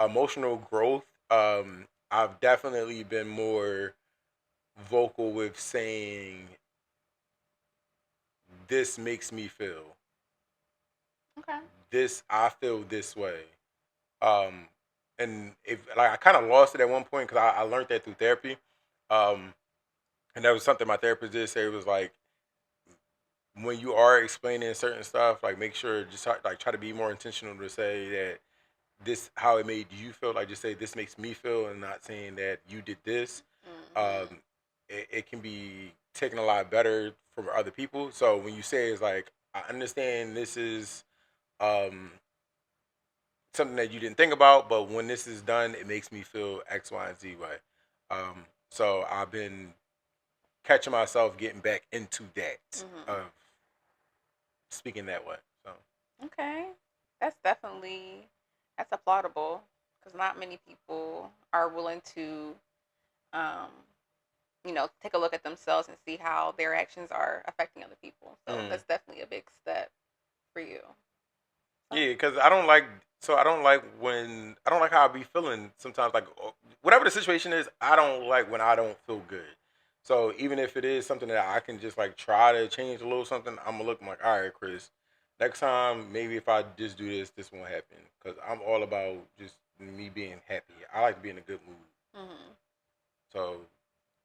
Emotional growth. I've definitely been more vocal with saying this makes me feel. Okay. I feel this way. And if like I kind of lost it at one point because I learned that through therapy. And that was something my therapist did say. It was like when you are explaining certain stuff, like make sure try to be more intentional to say that this how it made you feel. Like just say this makes me feel, and not saying that you did this. It can be taken a lot better from other people. So when you say it's like I understand this is something that you didn't think about, but when this is done, it makes me feel X, Y, and Z way. So I've been catching myself getting back into that of speaking that way. So Okay. That's applaudable because not many people are willing to, um, take a look at themselves and see how their actions are affecting other people. So that's definitely a big step for you. yeah, because I don't like when I don't like how I be feeling sometimes. Like whatever the situation is, I don't like when I don't feel good. So even if it is something that I can just like try to change a little something, I'm gonna look like, all right, Chris. Next time, maybe if I just do this, this won't happen. Because I'm all about just me being happy. I like to be in a good mood. Mm-hmm. So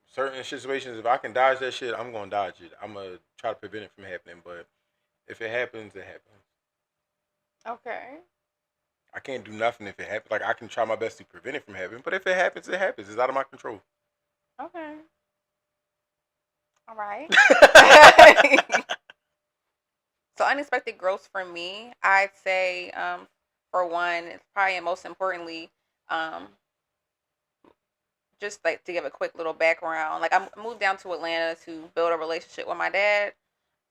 certain situations, if I can dodge that shit, I'm gonna dodge it. I'm gonna try to prevent it from happening. But if it happens, it happens. Okay. I can't do nothing if it happens. Like I can try my best to prevent it from happening, but if it happens, it happens. It's out of my control. Okay. All right. So unexpected growth for me, I'd say, for one, it's probably and most importantly, um, just like to give a quick little background. Like I moved down to Atlanta to build a relationship with my dad.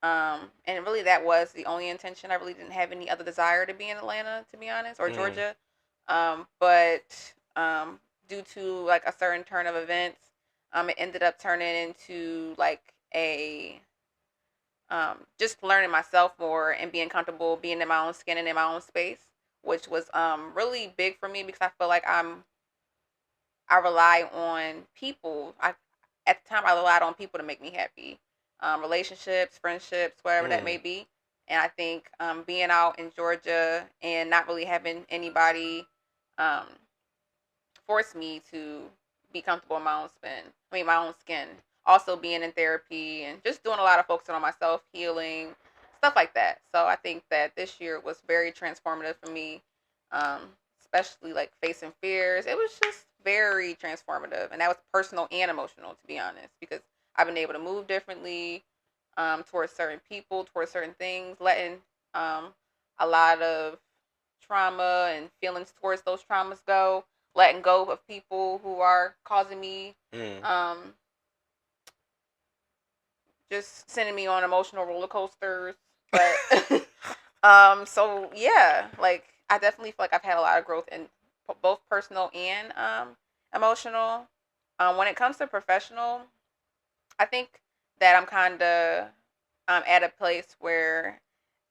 And really that was the only intention. I really didn't have any other desire to be in Atlanta, to be honest, or Georgia. But due to like a certain turn of events, it ended up turning into like a just learning myself more and being comfortable being in my own skin and in my own space, which was really big for me because I feel like I rely on people. At the time I relied on people to make me happy, relationships, friendships, whatever that may be. And I think being out in Georgia and not really having anybody um, force me to be comfortable in my own skin. Also being in therapy and just doing a lot of focusing on myself, healing, stuff like that. So I think that this year was very transformative for me, um, especially like facing fears. It was just very transformative, and that was personal and emotional, to be honest, because I've been able to move differently towards certain people, towards certain things, letting a lot of trauma and feelings towards those traumas go, letting go of people who are causing me, just sending me on emotional roller coasters. But so yeah, like I definitely feel like I've had a lot of growth in both personal and emotional. When it comes to professional, I think that I'm kind of at a place where,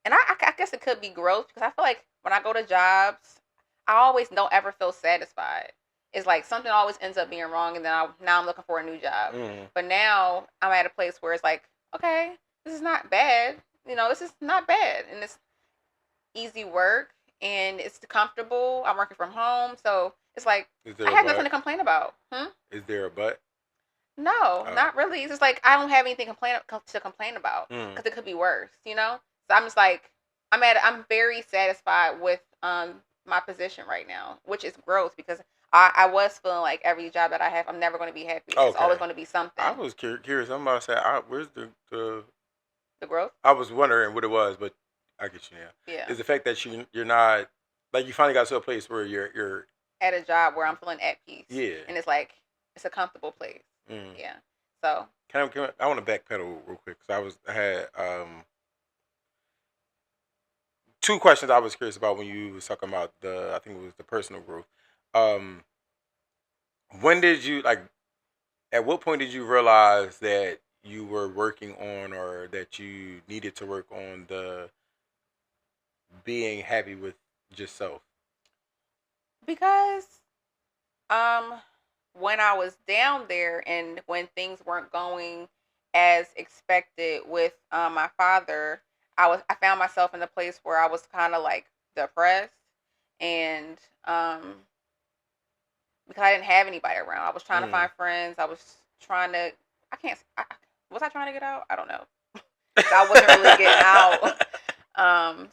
and I guess it could be growth because I feel like when I go to jobs, I always don't ever feel satisfied. It's like something always ends up being wrong, and then now I'm looking for a new job. But now I'm at a place where it's like, okay, this is not bad. This is not bad, and it's easy work, and it's comfortable. I'm working from home, so it's like I have nothing to complain about. Is there a but? No, not really. It's just like I don't have anything to complain about because it could be worse. So I'm just like I'm very satisfied with my position right now, which is growth because I was feeling like every job that I have, I'm never going to be happy. It's always going to be something. I was curious. I'm about to say, where's the growth? I was wondering what it was, but I get you now. Yeah. Is the fact that you're not like you finally got to a place where you're at a job where I'm feeling at peace. Yeah. And it's like it's a comfortable place. Yeah. So I want to backpedal real quick because I had two questions I was curious about when you was talking about I think it was the personal growth. When did you at what point did you realize that you were working on or that you needed to work on the being happy with yourself? Because when I was down there and when things weren't going as expected with my father, I found myself in a place where I was kind of like depressed, and because I didn't have anybody around. I was trying to find friends. I was trying to. Was I trying to get out? I don't know. I wasn't really getting out.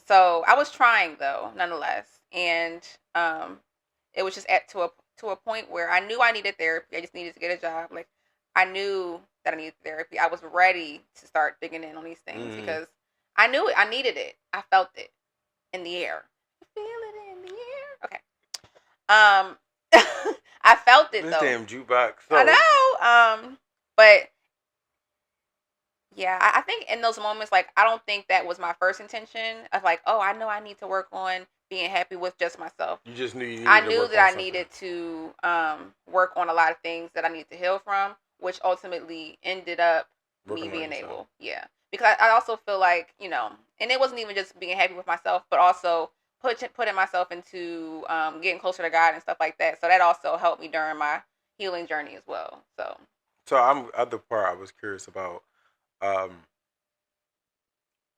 So I was trying though, nonetheless, and it was just to a point where I knew I needed therapy. I just needed to get a job. Like I knew that I needed therapy. I was ready to start digging in on these things because I knew it. I needed it. I felt it in the air. Feel it in the air. I felt it This though. damn jukebox. I know. But yeah, I think in those moments, like, I don't think that was my first intention of like, oh, I know I need to work on being happy with just myself. You just knew you needed I to knew work that on I something. needed to work on a lot of things that I need to heal from, which ultimately ended up Working me on being yourself. able, yeah. Because I also feel like, and it wasn't even just being happy with myself, but also putting myself into getting closer to God and stuff like that. So that also helped me during my healing journey as well. So other part I was curious about, because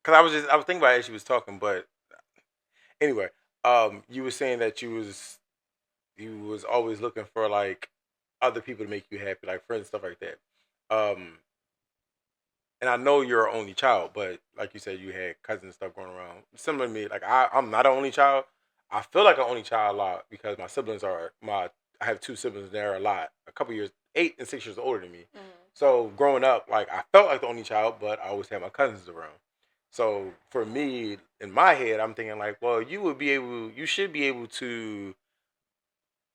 I was thinking about it as she was talking, but anyway, you were saying that you was always looking for like other people to make you happy, like friends, stuff like that. Um, and I know you're an only child, but like you said, you had cousins and stuff going around. Similar to me, like I'm not an only child. I feel like an only child a lot because my siblings are my. I have two siblings. They're a lot, a couple years, 8 and 6 years older than me. Mm-hmm. So growing up, like I felt like the only child, but I always had my cousins around. So for me, in my head, I'm thinking like, well, you should be able to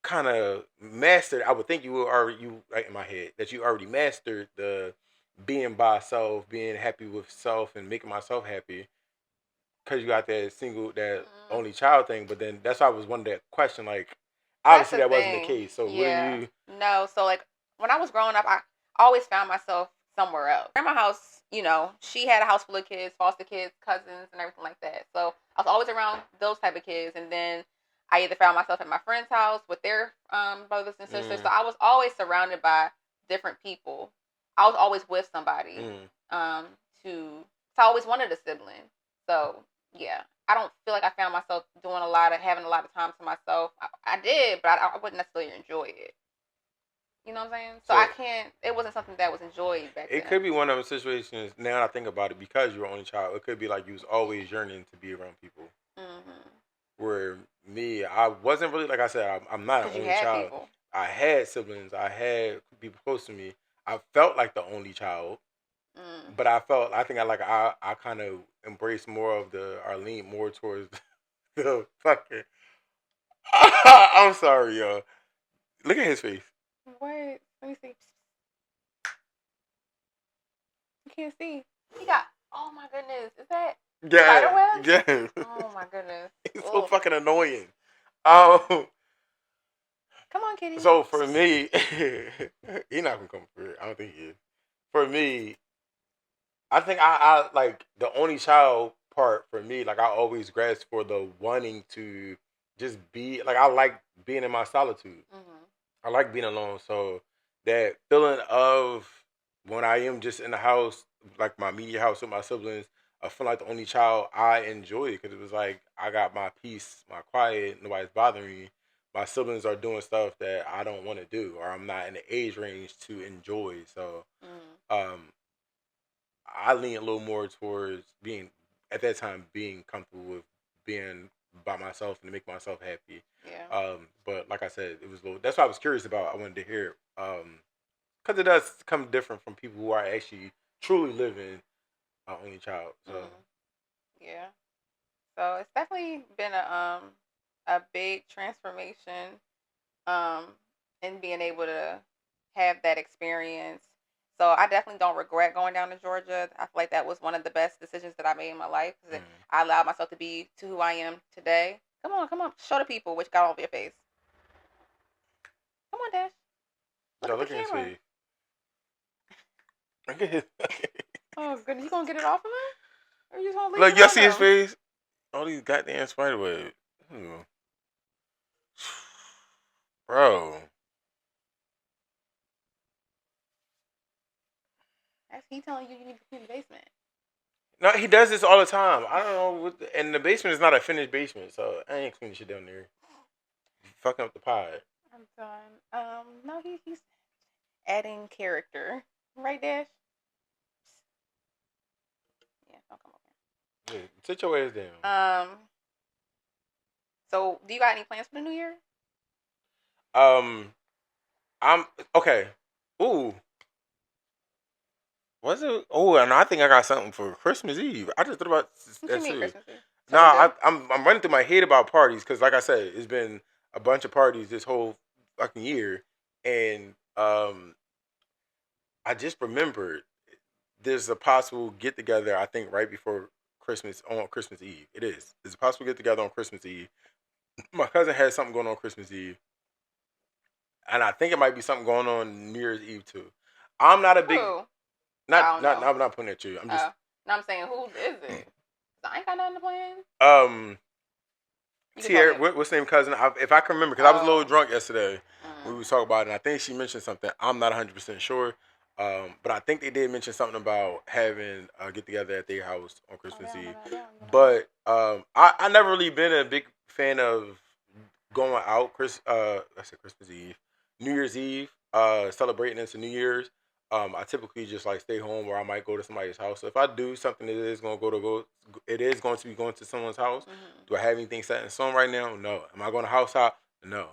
kind of mastered. I would think you were already you right in my head that you already mastered the being by self, being happy with self, and making myself happy because you got that only child thing. But then that's why I was wondering that question. Like, That's obviously the that wasn't the thing. case. So what do Yeah. you? No, so like when I was growing up, I always found myself somewhere else. Grandma's house, she had a house full of kids, foster kids, cousins, and everything like that. So I was always around those type of kids. And then I either found myself at my friend's house with their brothers and sisters. So I was always surrounded by different people. I was always with somebody. Um, so I always wanted a sibling. So yeah, I don't feel like I found myself having a lot of time to myself. I did, but I wouldn't necessarily enjoy it. You know what I'm saying? So I can't. It wasn't something that was enjoyed back then. It could be one of those situations. Now that I think about it, because you're only child, it could be like you was always yearning to be around people. Mm-hmm. Where me, I wasn't really like I said. I'm not an Because you only had child. people. I had siblings. I had people close to me. I felt like the only child, but I think I kind of embraced more of I leaned more towards the fucking. I'm sorry, y'all. Look at his face. Wait, let me see. You can't see. He got. Oh my goodness, is that spider web? Yeah. Oh my goodness. He's so Ugh. fucking annoying. Um. Come on, kitty. So for me, he not gonna come for it. I don't think he is. For me, I think I like the only child part for me. Like I always grasped for the wanting to just be like I like being in my solitude. Mm-hmm. I like being alone. So that feeling of when I am just in the house, like my immediate house with my siblings, I feel like the only child. I enjoy it because it was like I got my peace, my quiet. Nobody's bothering me. My siblings are doing stuff that I don't want to do, or I'm not in the age range to enjoy. So, um, I lean a little more towards being at that time being comfortable with being by myself and to make myself happy. Yeah. But like I said, it was a little. That's what I was curious about. I wanted to hear because it does come different from people who are actually truly living only child. So Yeah. So it's definitely been a big transformation in being able to have that experience. So I definitely don't regret going down to Georgia. I feel like that was one of the best decisions that I made in my life. 'Cause I allowed myself to be to who I am today. Come on, show the people what you got all over your face. Come on, Dash. Look at the camera. Look at his. Oh goodness, you gonna get it off of him? Or you just gonna leave Look, it y'all on see his there? face? All these goddamn spider webs. Bro. That's he telling you need to clean the basement. No, he does this all the time. I don't know. And the basement is not a finished basement, so I ain't cleaning shit down there. Fucking up the pod. I'm done. No, he's adding character. Right, Dash? Yeah, don't come over Yeah, sit your ass down. here. So do you got any plans for the new year? I'm okay. Ooh. Was it? Oh, and I think I got something for Christmas Eve. I just thought about What that you mean too. Christmas Eve? No, I'm running through my head about parties because, like I said, it's been a bunch of parties this whole fucking year, and I just remembered there's a possible get together. I think right before Christmas on Christmas Eve. It is. There's a possible get together on Christmas Eve. My cousin has something going on Christmas Eve, and I think it might be something going on New Year's Eve too. I'm not a big Who? I'm not putting it at you. I'm just no, I'm saying who is it? 'Cause I ain't got nothing to plan. You Tierra, what's the name, cousin? If I can remember, because I was a little drunk yesterday. We was talking about it, and I think she mentioned something. I'm not 100% sure, but I think they did mention something about having a get together at their house on Christmas Eve. But I never really been a big fan of going out. I said Christmas Eve, New Year's Eve, celebrating into New Year's. I typically just like stay home, or I might go to somebody's house. So if I do something that is going to it is going to be going to someone's house. Mm-hmm. Do I have anything set in stone right now? No. Am I going to house hop? No.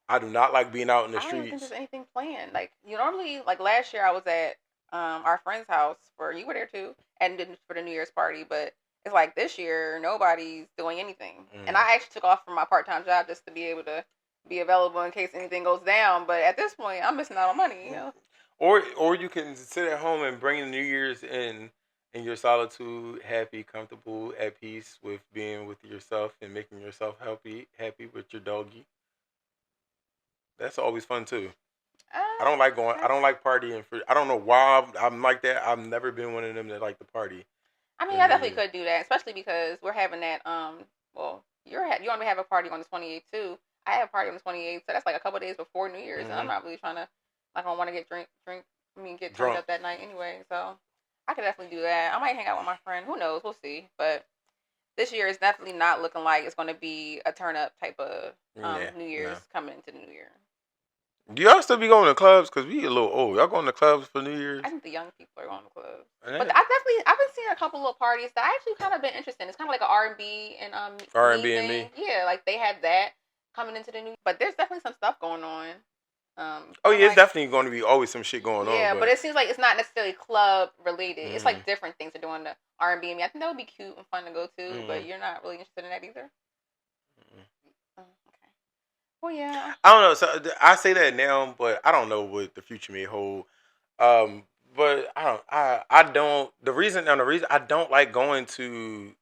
I do not like being out in the streets. I don't think there's anything planned. Like, you normally, like last year I was at our friend's house you were there too, and for the New Year's party, but it's like this year nobody's doing anything. And I actually took off from my part-time job just to be able to be available in case anything goes down. But at this point, I'm missing out on money, you know. Or you can sit at home and bring the New Year's in your solitude, happy, comfortable, at peace with being with yourself and making yourself happy with your doggy. That's always fun too. I don't like going. I don't like partying. I don't know why I'm like that. I've never been one of them that like to party. I mean, I definitely could do that, especially because we're having that. Well, you want to have a party on the 28th too. I have a party on the 28th, so that's like a couple of days before New Year's, and I'm not really trying to. Like, I don't want to get get turned up that night anyway. So I could definitely do that. I might hang out with my friend. Who knows? We'll see. But this year is definitely not looking like it's going to be a turn up type of New Year's coming into the New Year. Do y'all still be going to clubs? Because we a little old. Y'all going to clubs for New Year's? I think the young people are going to clubs. But I've been seeing a couple of parties that I actually kind of been interested in. It's kind of like an R&B and R&B and me. Yeah, like they had that coming into the new. But there's definitely some stuff going on. It's definitely going to be always some shit going on. Yeah, but it seems like it's not necessarily club related. Mm-hmm. It's like different things are doing the R&B and me. I think that would be cute and fun to go to, but you're not really interested in that either. Okay. Well, yeah. I don't know. So I say that now, but I don't know what the future may hold. But I don't. The reason I don't like going to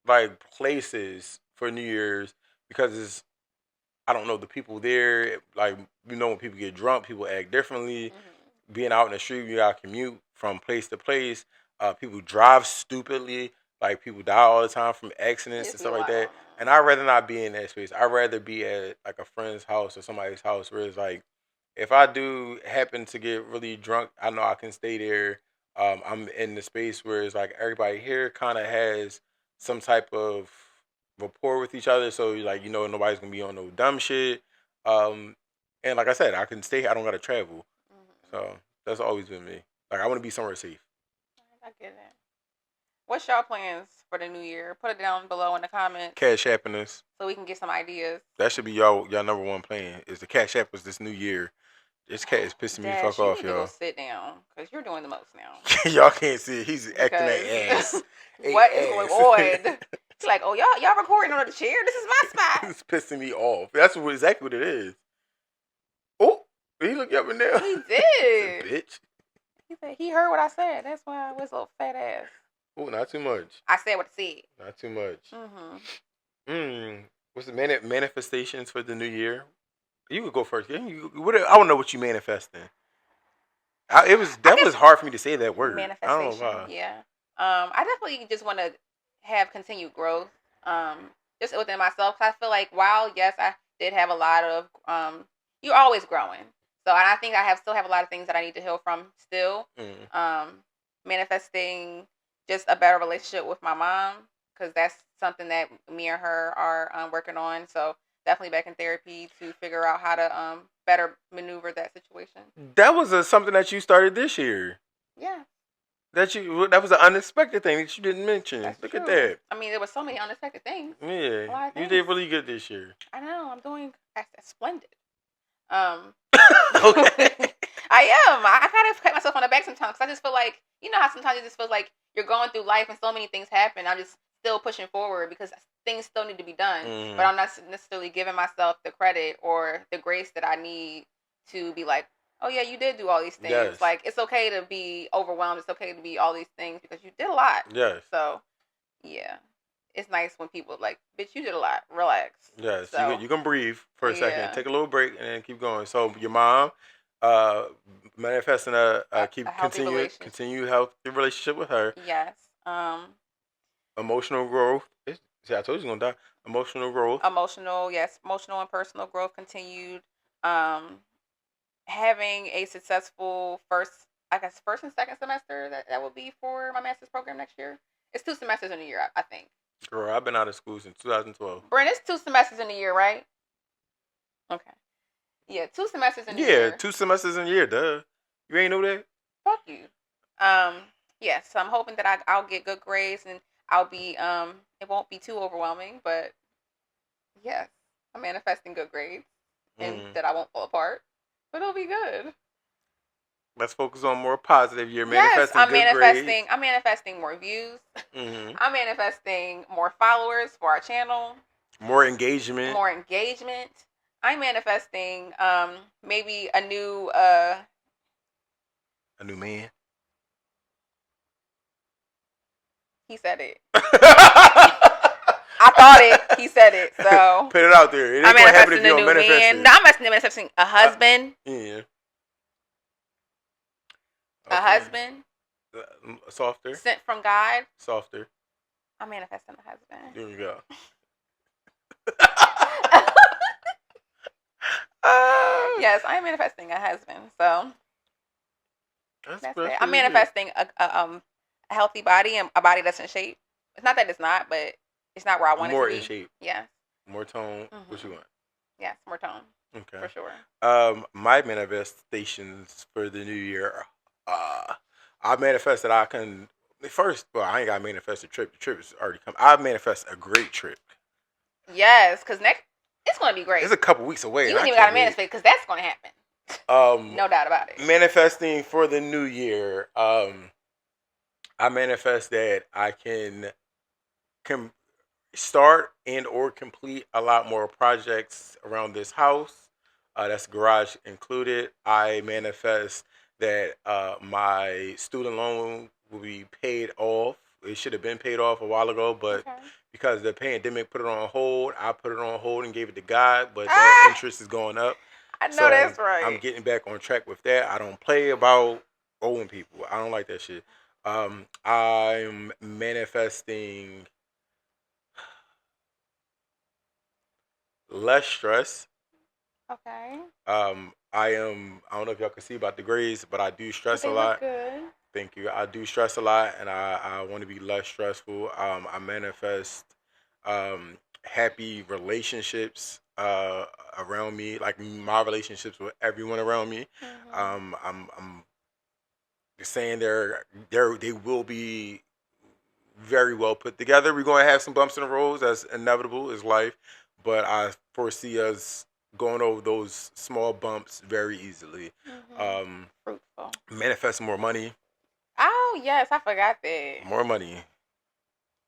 like places for New Year's because it's. I don't know the people there. Like, you know, when people get drunk, people act differently. Mm-hmm. Being out in the street, you gotta commute from place to place. People drive stupidly. Like, people die all the time from accidents and stuff like that. And I'd rather not be in that space. I'd rather be at like a friend's house or somebody's house where it's like, if I do happen to get really drunk, I know I can stay there. I'm in the space where it's like everybody here kind of has some type of rapport with each other, so like, you know, nobody's gonna be on no dumb shit. And like I said, I can stay. I don't gotta travel. Mm-hmm. So that's always been me. Like, I want to be somewhere safe. I get it. What's y'all plans for the new year? Put it down below in the comments. Cash happiness. So we can get some ideas. That should be y'all number one plan. Is the cash app was this new year. This cat is pissing me fuck off, y'all. Go sit down, because you're doing the most now. Y'all can't see it. He's acting that ass. What is going on? He's like, oh, y'all recording on the chair? This is my spot. It's pissing me off. That's exactly what it is. Oh, he looked up and down. He did. Bitch. He said he heard what I said. That's why I was a little fat ass. Oh, not too much. I said what I said. Not too much. What's the manifestations for the new year? You could go first. I don't know what you manifesting. It was hard for me to say that word. Manifestation. I don't know why. Yeah. I definitely just want to have continued growth, just within myself. Cause I feel like while yes, I did have a lot of you're always growing. So, and I think I still have a lot of things that I need to heal from still. Manifesting just a better relationship with my mom, because that's something that me and her are working on. So definitely back in therapy to figure out how to better maneuver that situation. That was something that you started this year. Yeah. That was an unexpected thing that you didn't mention. Look at that. I mean, there were so many unexpected things. Yeah, you did really good this year. I know. I'm doing splendid. Okay. I am. I kind of pat myself on the back sometimes because I just feel like, you know how sometimes it just feels like you're going through life and so many things happen. I'm just still pushing forward because things still need to be done. Mhm. But I'm not necessarily giving myself the credit or the grace that I need to be like, oh yeah, you did do all these things. Yes. Like, it's okay to be overwhelmed. It's okay to be all these things because you did a lot. Yes. So, yeah. It's nice when people like, bitch, you did a lot. Relax. Yes. So, You can breathe for a second. yeah. Take a little break and then keep going. So your mom, manifesting a healthy relationship. continue healthy relationship with her. Yes. Emotional growth. See, I told you gonna die. Emotional growth. Emotional and personal growth continued. Having a successful first and second semester that will be for my master's program next year. It's 2 semesters in a year, I think. Girl, I've been out of school since 2012. Brent, it's 2 semesters in a year, right? Okay. Yeah, 2 semesters in a year. Yeah, 2 semesters in a year, duh. You ain't know that? Fuck you. Yeah, so I'm hoping that I'll get good grades and I'll be it won't be too overwhelming, but yes, I'm manifesting good grades and that I won't fall apart. But it'll be good. Let's focus on more positive. You're Yes, manifesting good grades. I'm manifesting more views. Mm-hmm. I'm manifesting more followers for our channel. More engagement. I'm manifesting maybe a new man. He said it. I thought it. He said it. So put it out there. It ain't gonna happen if you don't manifest it. No, I'm manifesting a husband. Yeah. Okay. A husband. Softer. Sent from God. Softer. I'm manifesting a husband. There you go. Yes, I'm manifesting a husband. So that's it. I'm manifesting a healthy body and a body that's in shape. It's not that it's not, but it's not where I want it to be. More in shape. Yeah. More tone. Mm-hmm. What you want? Yes, more tone. Okay. For sure. My manifestations for the new year. I manifest that I can first. Well, I ain't got to manifest a trip. The trip is already come. I manifest a great trip. Yes, because next it's going to be great. It's a couple weeks away. You ain't even got to manifest because that's going to happen. No doubt about it. Manifesting for the new year. I manifest that I can start and or complete a lot more projects around this house. That's garage included. I manifest that my student loan will be paid off. It should have been paid off a while ago, but because the pandemic put it on hold, I put it on hold and gave it to God, but that interest is going up. I know that's right. I'm getting back on track with that. I don't play about owing people. I don't like that shit. I'm manifesting less stress. Okay. I don't know if y'all can see about the grades, but I do stress a lot. Good. Thank you. I do stress a lot, and I want to be less stressful. I manifest happy relationships around me, like my relationships with everyone around me. Mm-hmm. I'm saying they will be very well put together. We're going to have some bumps in the road. That's inevitable. Is life, but I foresee us going over those small bumps very easily. Mm-hmm. Fruitful. Manifest more money. Oh yes, I forgot that. More money,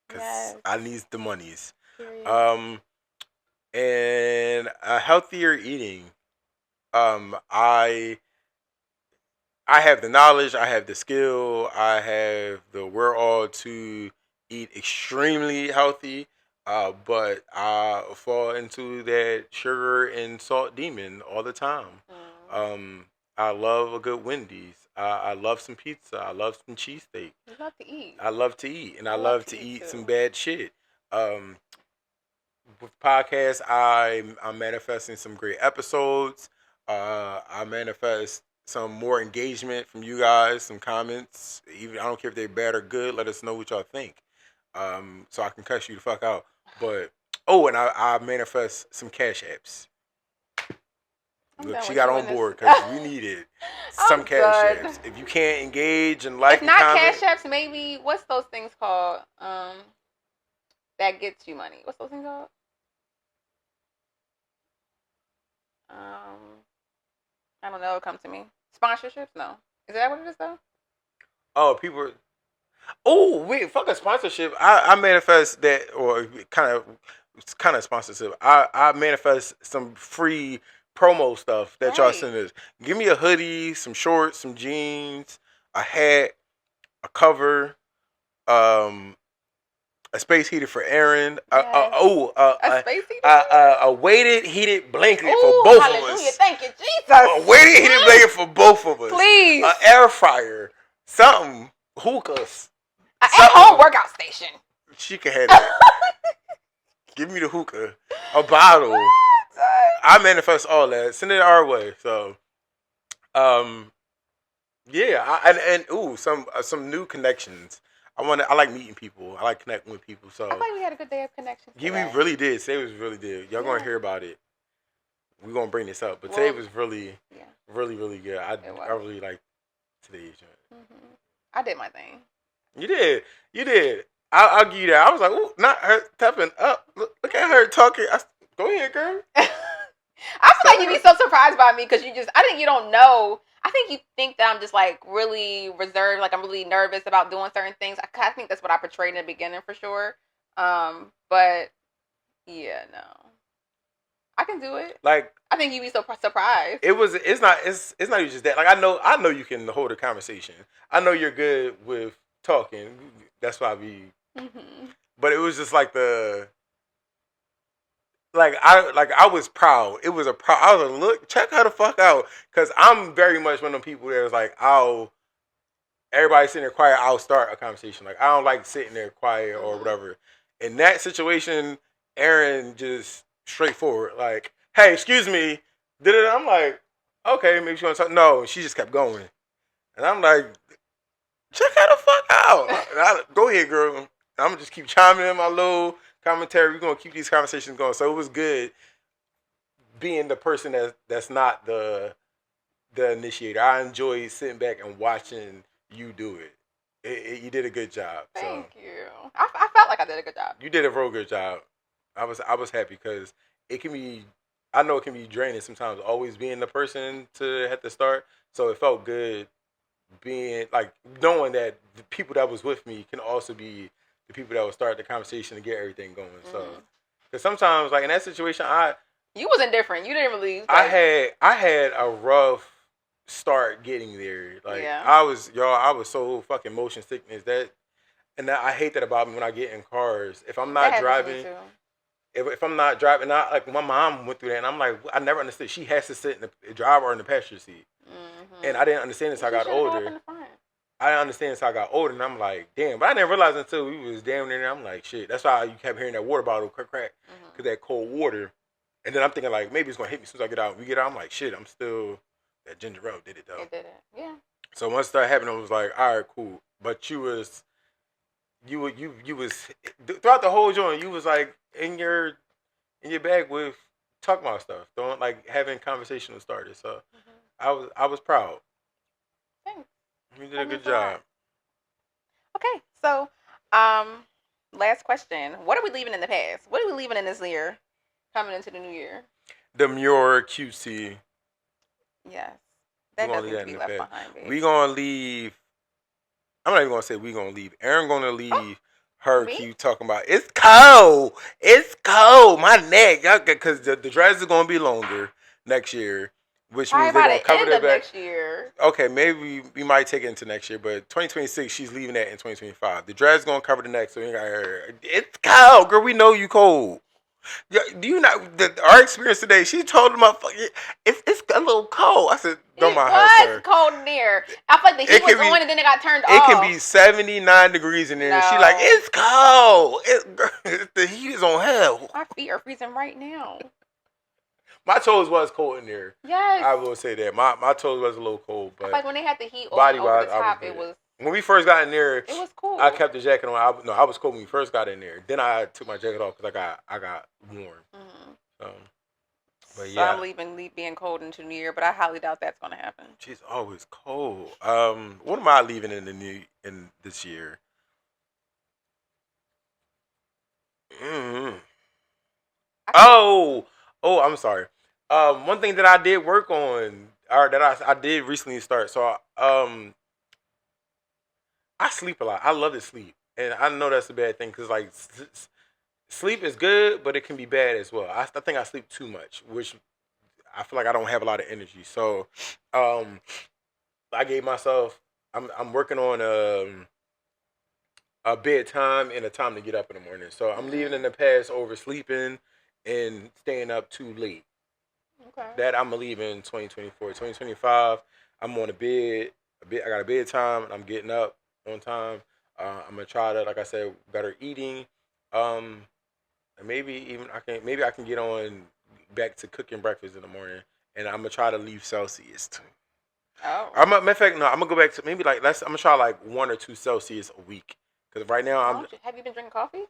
because I need the monies. Period. And a healthier eating. I have the knowledge, I have the skill, I have the wherewithal to eat extremely healthy, but I fall into that sugar and salt demon all the time. I love a good Wendy's. I love some pizza. I love some cheesesteak. You love to eat. I love to eat, and I love to eat some bad shit. With podcasts, I'm manifesting some great episodes. I manifest some more engagement from you guys, some comments. Even I don't care if they're bad or good. Let us know what y'all think, so I can cuss you the fuck out. But and I manifest some cash apps. Look, she got on board because we needed some cash apps. If you can't engage and like, if not cash apps, maybe what's those things called? That gets you money. What's those things called? I don't know. It come to me. Sponsorships? No. Is that what it is though? Oh, people. Oh wait, fuck a sponsorship. I manifest that, or kind of sponsorship. I manifest some free promo stuff that y'all Right. send us. Give me a hoodie, some shorts, some jeans, a hat, a cover, um, a space heater for Aaron. Yes. A A space heater? a weighted heated blanket for Oh, both of hallelujah. us. Thank you, Jesus. A weighted heated blanket for both of us. Please. An air fryer, something, hookahs, An something. at-home workout station. She can have that. Give me the hookah, a bottle. I manifest all that. Send it our way. So, um, yeah, and ooh, some new connections. I like meeting people. I like connecting with people. So I feel like we had a good day of connections yeah, today. we really did. Today was really did. Y'all gonna Yeah. hear about it. We're gonna bring this up, but Well, today was really, yeah. really good. I was. really like today's joint. I did my thing. You did. I'll give you that. I was like, ooh, not her tapping up. Look at her talking. Go ahead, girl. I feel like you'd be so surprised by me because I think you don't know. I think you think that I'm just like really reserved, like I'm really nervous about doing certain things. I think that's what I portrayed in the beginning for sure. But yeah, no, I can do it. Like, I think you'd be so surprised. it's not even just that. Like, I know you can hold a conversation. I know you're good with talking. That's why but it was just like I was proud. It was I was like, look, check her the fuck out, because I'm very much one of them people that was like, everybody sitting there quiet, I'll start a conversation. Like, I don't like sitting there quiet or whatever. In that situation, Aaron just straightforward, like, hey, excuse me, did it? I'm like, okay, maybe she want to talk. No, she just kept going, and I'm like, check her the fuck out. Go ahead, girl. I'm gonna just keep chiming in my little commentary. We're gonna keep these conversations going. So it was good being the person that's not the initiator. I enjoy sitting back and watching you do it. You did a good job. Thank you. I felt like I did a good job. You did a real good job. I was happy because it can be. I know it can be draining sometimes, always being the person to have to start. So it felt good being like knowing that the people that was with me can also be the people that will start the conversation and get everything going. So, because sometimes, like in that situation, you was indifferent. You didn't really. Like, I had a rough start getting there. Like I was so fucking motion sickness and I hate that about me when I get in cars. If I'm not driving, if I'm not driving, like my mom went through that, and I'm like, I never understood. She has to sit in the driver or in the passenger seat, and I didn't understand this. I got older. I didn't understand this. I got older, and I'm like, damn. But I didn't realize until we was damn near there. I'm like, shit. That's why you kept hearing that water bottle crack, because that cold water. And then I'm thinking like maybe it's gonna hit me as soon as I get out. We get out, I'm like, shit. I'm still that ginger ale did it though. It did it, yeah. So once that happened, I was like, all right, cool. But you was throughout the whole joint. You was like in your bag with talking about stuff, don't like having conversational starters. So I was proud. Thanks. You did a good job. Okay, so last question. What are we leaving in the past? What are we leaving in this year? Coming into the new year. Demure QC. Yes. That doesn't need to be left behind, babe. We gonna leave. I'm not even gonna say we gonna leave. Aaron gonna leave her cute talking about it's cold. It's cold. My neck. Because the dress is gonna be longer next year. Which means they're gonna cover their back next year. Okay, maybe we might take it into next year, but 2026 she's leaving that in 2025. The dress is gonna cover the neck, so you got her. It's cold, girl. We know you cold. Do you not? Our experience today, she told him, it's a little cold. I said, don't mind her, sir. It was cold in there. I felt like the heat was on and then it got turned off. It can be 79 degrees in there. No. She like, it's cold. The heat is on hell. My feet are freezing right now. My toes was cold in there. Yes. I will say that. My toes was a little cold. But like when they had the heat on over the top, it was... When we first got in there, it was cool. I kept the jacket on. I was cold when we first got in there. Then I took my jacket off because I got warm. But yeah, I'm leaving being cold into New Year, but I highly doubt that's going to happen. She's always cold. What am I leaving in this year? Oh, I'm sorry. One thing that I did work on, or that I did recently start. So I sleep a lot. I love to sleep, and I know that's a bad thing because like sleep is good, but it can be bad as well. I think I sleep too much, which I feel like I don't have a lot of energy. So, I gave myself. I'm working on a bedtime and a time to get up in the morning. So I'm leaving in the past over sleeping and staying up too late. Okay. That I'm gonna leave in 2024. 2025, I'm on a bed. I got a bedtime, and I'm getting up on time. I'm gonna try to, like I said, better eating. And maybe even maybe I can get on back to cooking breakfast in the morning, and I'm gonna try to leave Celsius too. Oh. Matter of fact, no, I'm gonna go back to maybe like I'm gonna try like 1 or 2 Celsius a week because right now Have you been drinking coffee?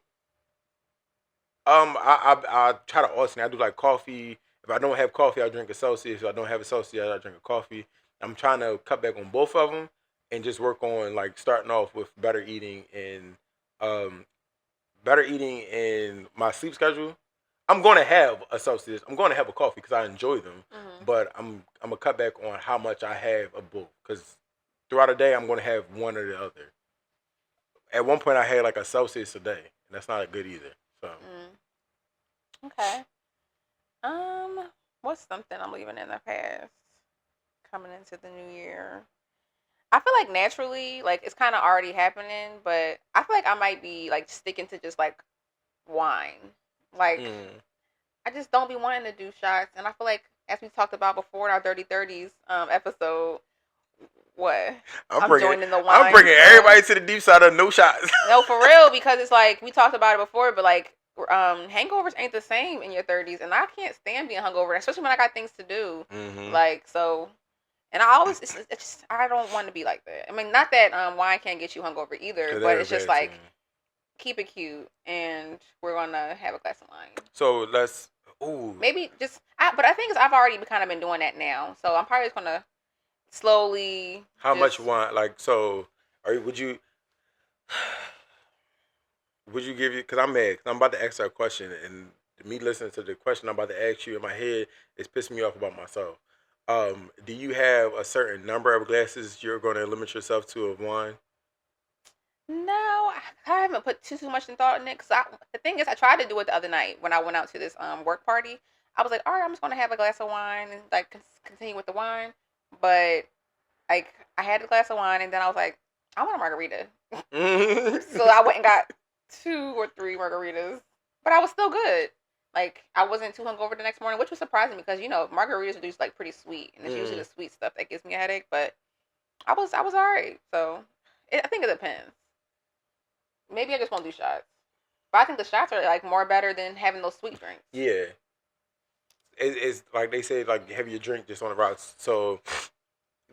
I try to alternate. I do like coffee. If I don't have coffee, I drink a Celsius. If I don't have a Celsius, I drink a coffee. I'm trying to cut back on both of them and just work on like starting off with um better eating and my sleep schedule. I'm going to have a Celsius. I'm going to have a coffee because I enjoy them, but I'm gonna cut back on how much I have of both because throughout the day I'm going to have one or the other. At one point, I had like a Celsius a day, and that's not good either. So. Okay. What's something I'm leaving in the past coming into the new year? I feel like naturally, like it's kind of already happening, but I feel like I might be like sticking to just like wine. Like I just don't be wanting to do shots, and I feel like as we talked about before in our Dirty 30s episode, what I'm joining the wine. I'm bringing everybody to the deep side of no shots. No, for real, because it's like we talked about it before, but like hangovers ain't the same in your 30s, and I can't stand being hungover, especially when I got things to do. Like so, and I always it's just I don't want to be like that. I mean, not that wine can't get you hungover either, but it's just like keep it cute, and we're gonna have a glass of wine. So let's maybe just but I think I've already kind of been doing that now, so I'm probably just gonna slowly. How much wine? Like so, would you give you? Because I'm mad. Cause I'm about to ask her a question, and me listening to the question I'm about to ask you in my head is pissing me off about myself. Do you have a certain number of glasses you're going to limit yourself to of wine? No, I haven't put too much in thought in it. Cause the thing is, I tried to do it the other night when I went out to this work party. I was like, all right, I'm just gonna have a glass of wine and like continue with the wine. But like, I had a glass of wine, and then I was like, I want a margarita. So I went and got 2 or 3 margaritas, but I was still good. Like I wasn't too hungover the next morning, which was surprising because margaritas are just like pretty sweet, and it's usually the sweet stuff that gives me a headache. But I was all right. So I think it depends. Maybe I just won't do shots, but I think the shots are like more better than having those sweet drinks. Yeah, it's like they say, like have your drink just on the rocks. So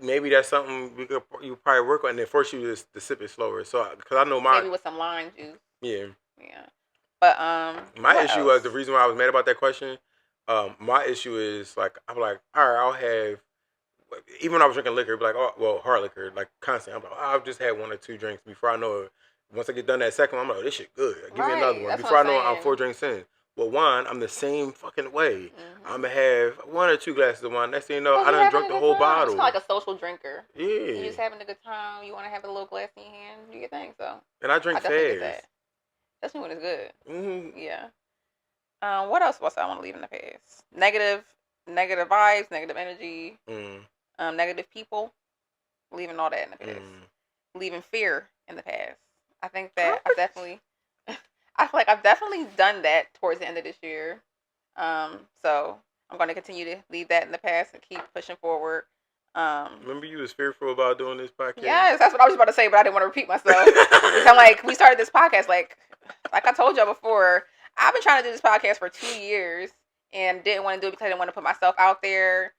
maybe that's something you probably work on. And then force you to sip it slower. So because I know maybe with some lime juice. Yeah. But my issue was the reason why I was mad about that question. My issue is like I'm like, all right, I'll have. Even when I was drinking liquor, it'd be like, oh, well, hard liquor, like constant. I'm like, I've just had 1 or 2 drinks before I know it. Once I get done that second one, I'm like, oh, this shit good. Give me another one. Before I know it, I'm 4 drinks in. Well, wine, I'm the same fucking way. I'm gonna have 1 or 2 glasses of wine. Next thing you know, I done drunk the whole bottle. It's kind of like a social drinker. Yeah. You're just having a good time. You want to have a little glass in your hand. Do your thing. So. And I drink fast. That's when it's good. Yeah. What else was I want to leave in the past? Negative vibes, negative energy, negative people. Leaving all that in the past. Leaving fear in the past. I think that I feel like I've definitely done that towards the end of this year. So I'm going to continue to leave that in the past and keep pushing forward. Remember you was fearful about doing this podcast? Yes, that's what I was about to say, but I didn't want to repeat myself. Because I'm like, we started this podcast, like I told y'all before, I've been trying to do this podcast for 2 years and didn't want to do it because I didn't want to put myself out there.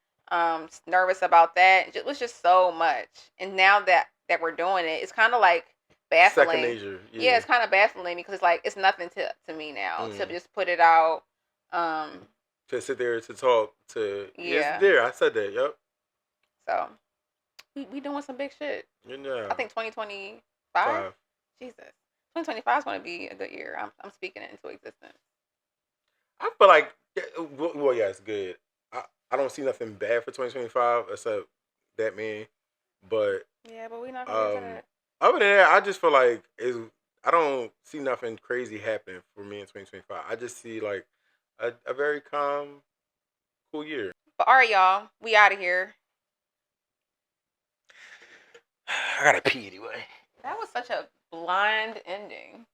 Nervous about that. It was just so much. And now that we're doing it, it's kind of like baffling. Second nature. Yeah, it's kind of baffling because it's like, it's nothing to me now to just put it out. To sit there to talk to. Yeah. Yes, I said that, yep. So, we doing some big shit. Yeah. I think 2025. Jesus. 2025 is going to be a good year. I'm speaking it into existence. I feel like, well, yeah, it's good. I don't see nothing bad for 2025 except that man. But yeah, but we're not going to get to that. Other than that, I just feel like I don't see nothing crazy happening for me in 2025. I just see like a very calm, cool year. But all right, y'all, we out of here. I gotta pee anyway. That was such a blind ending.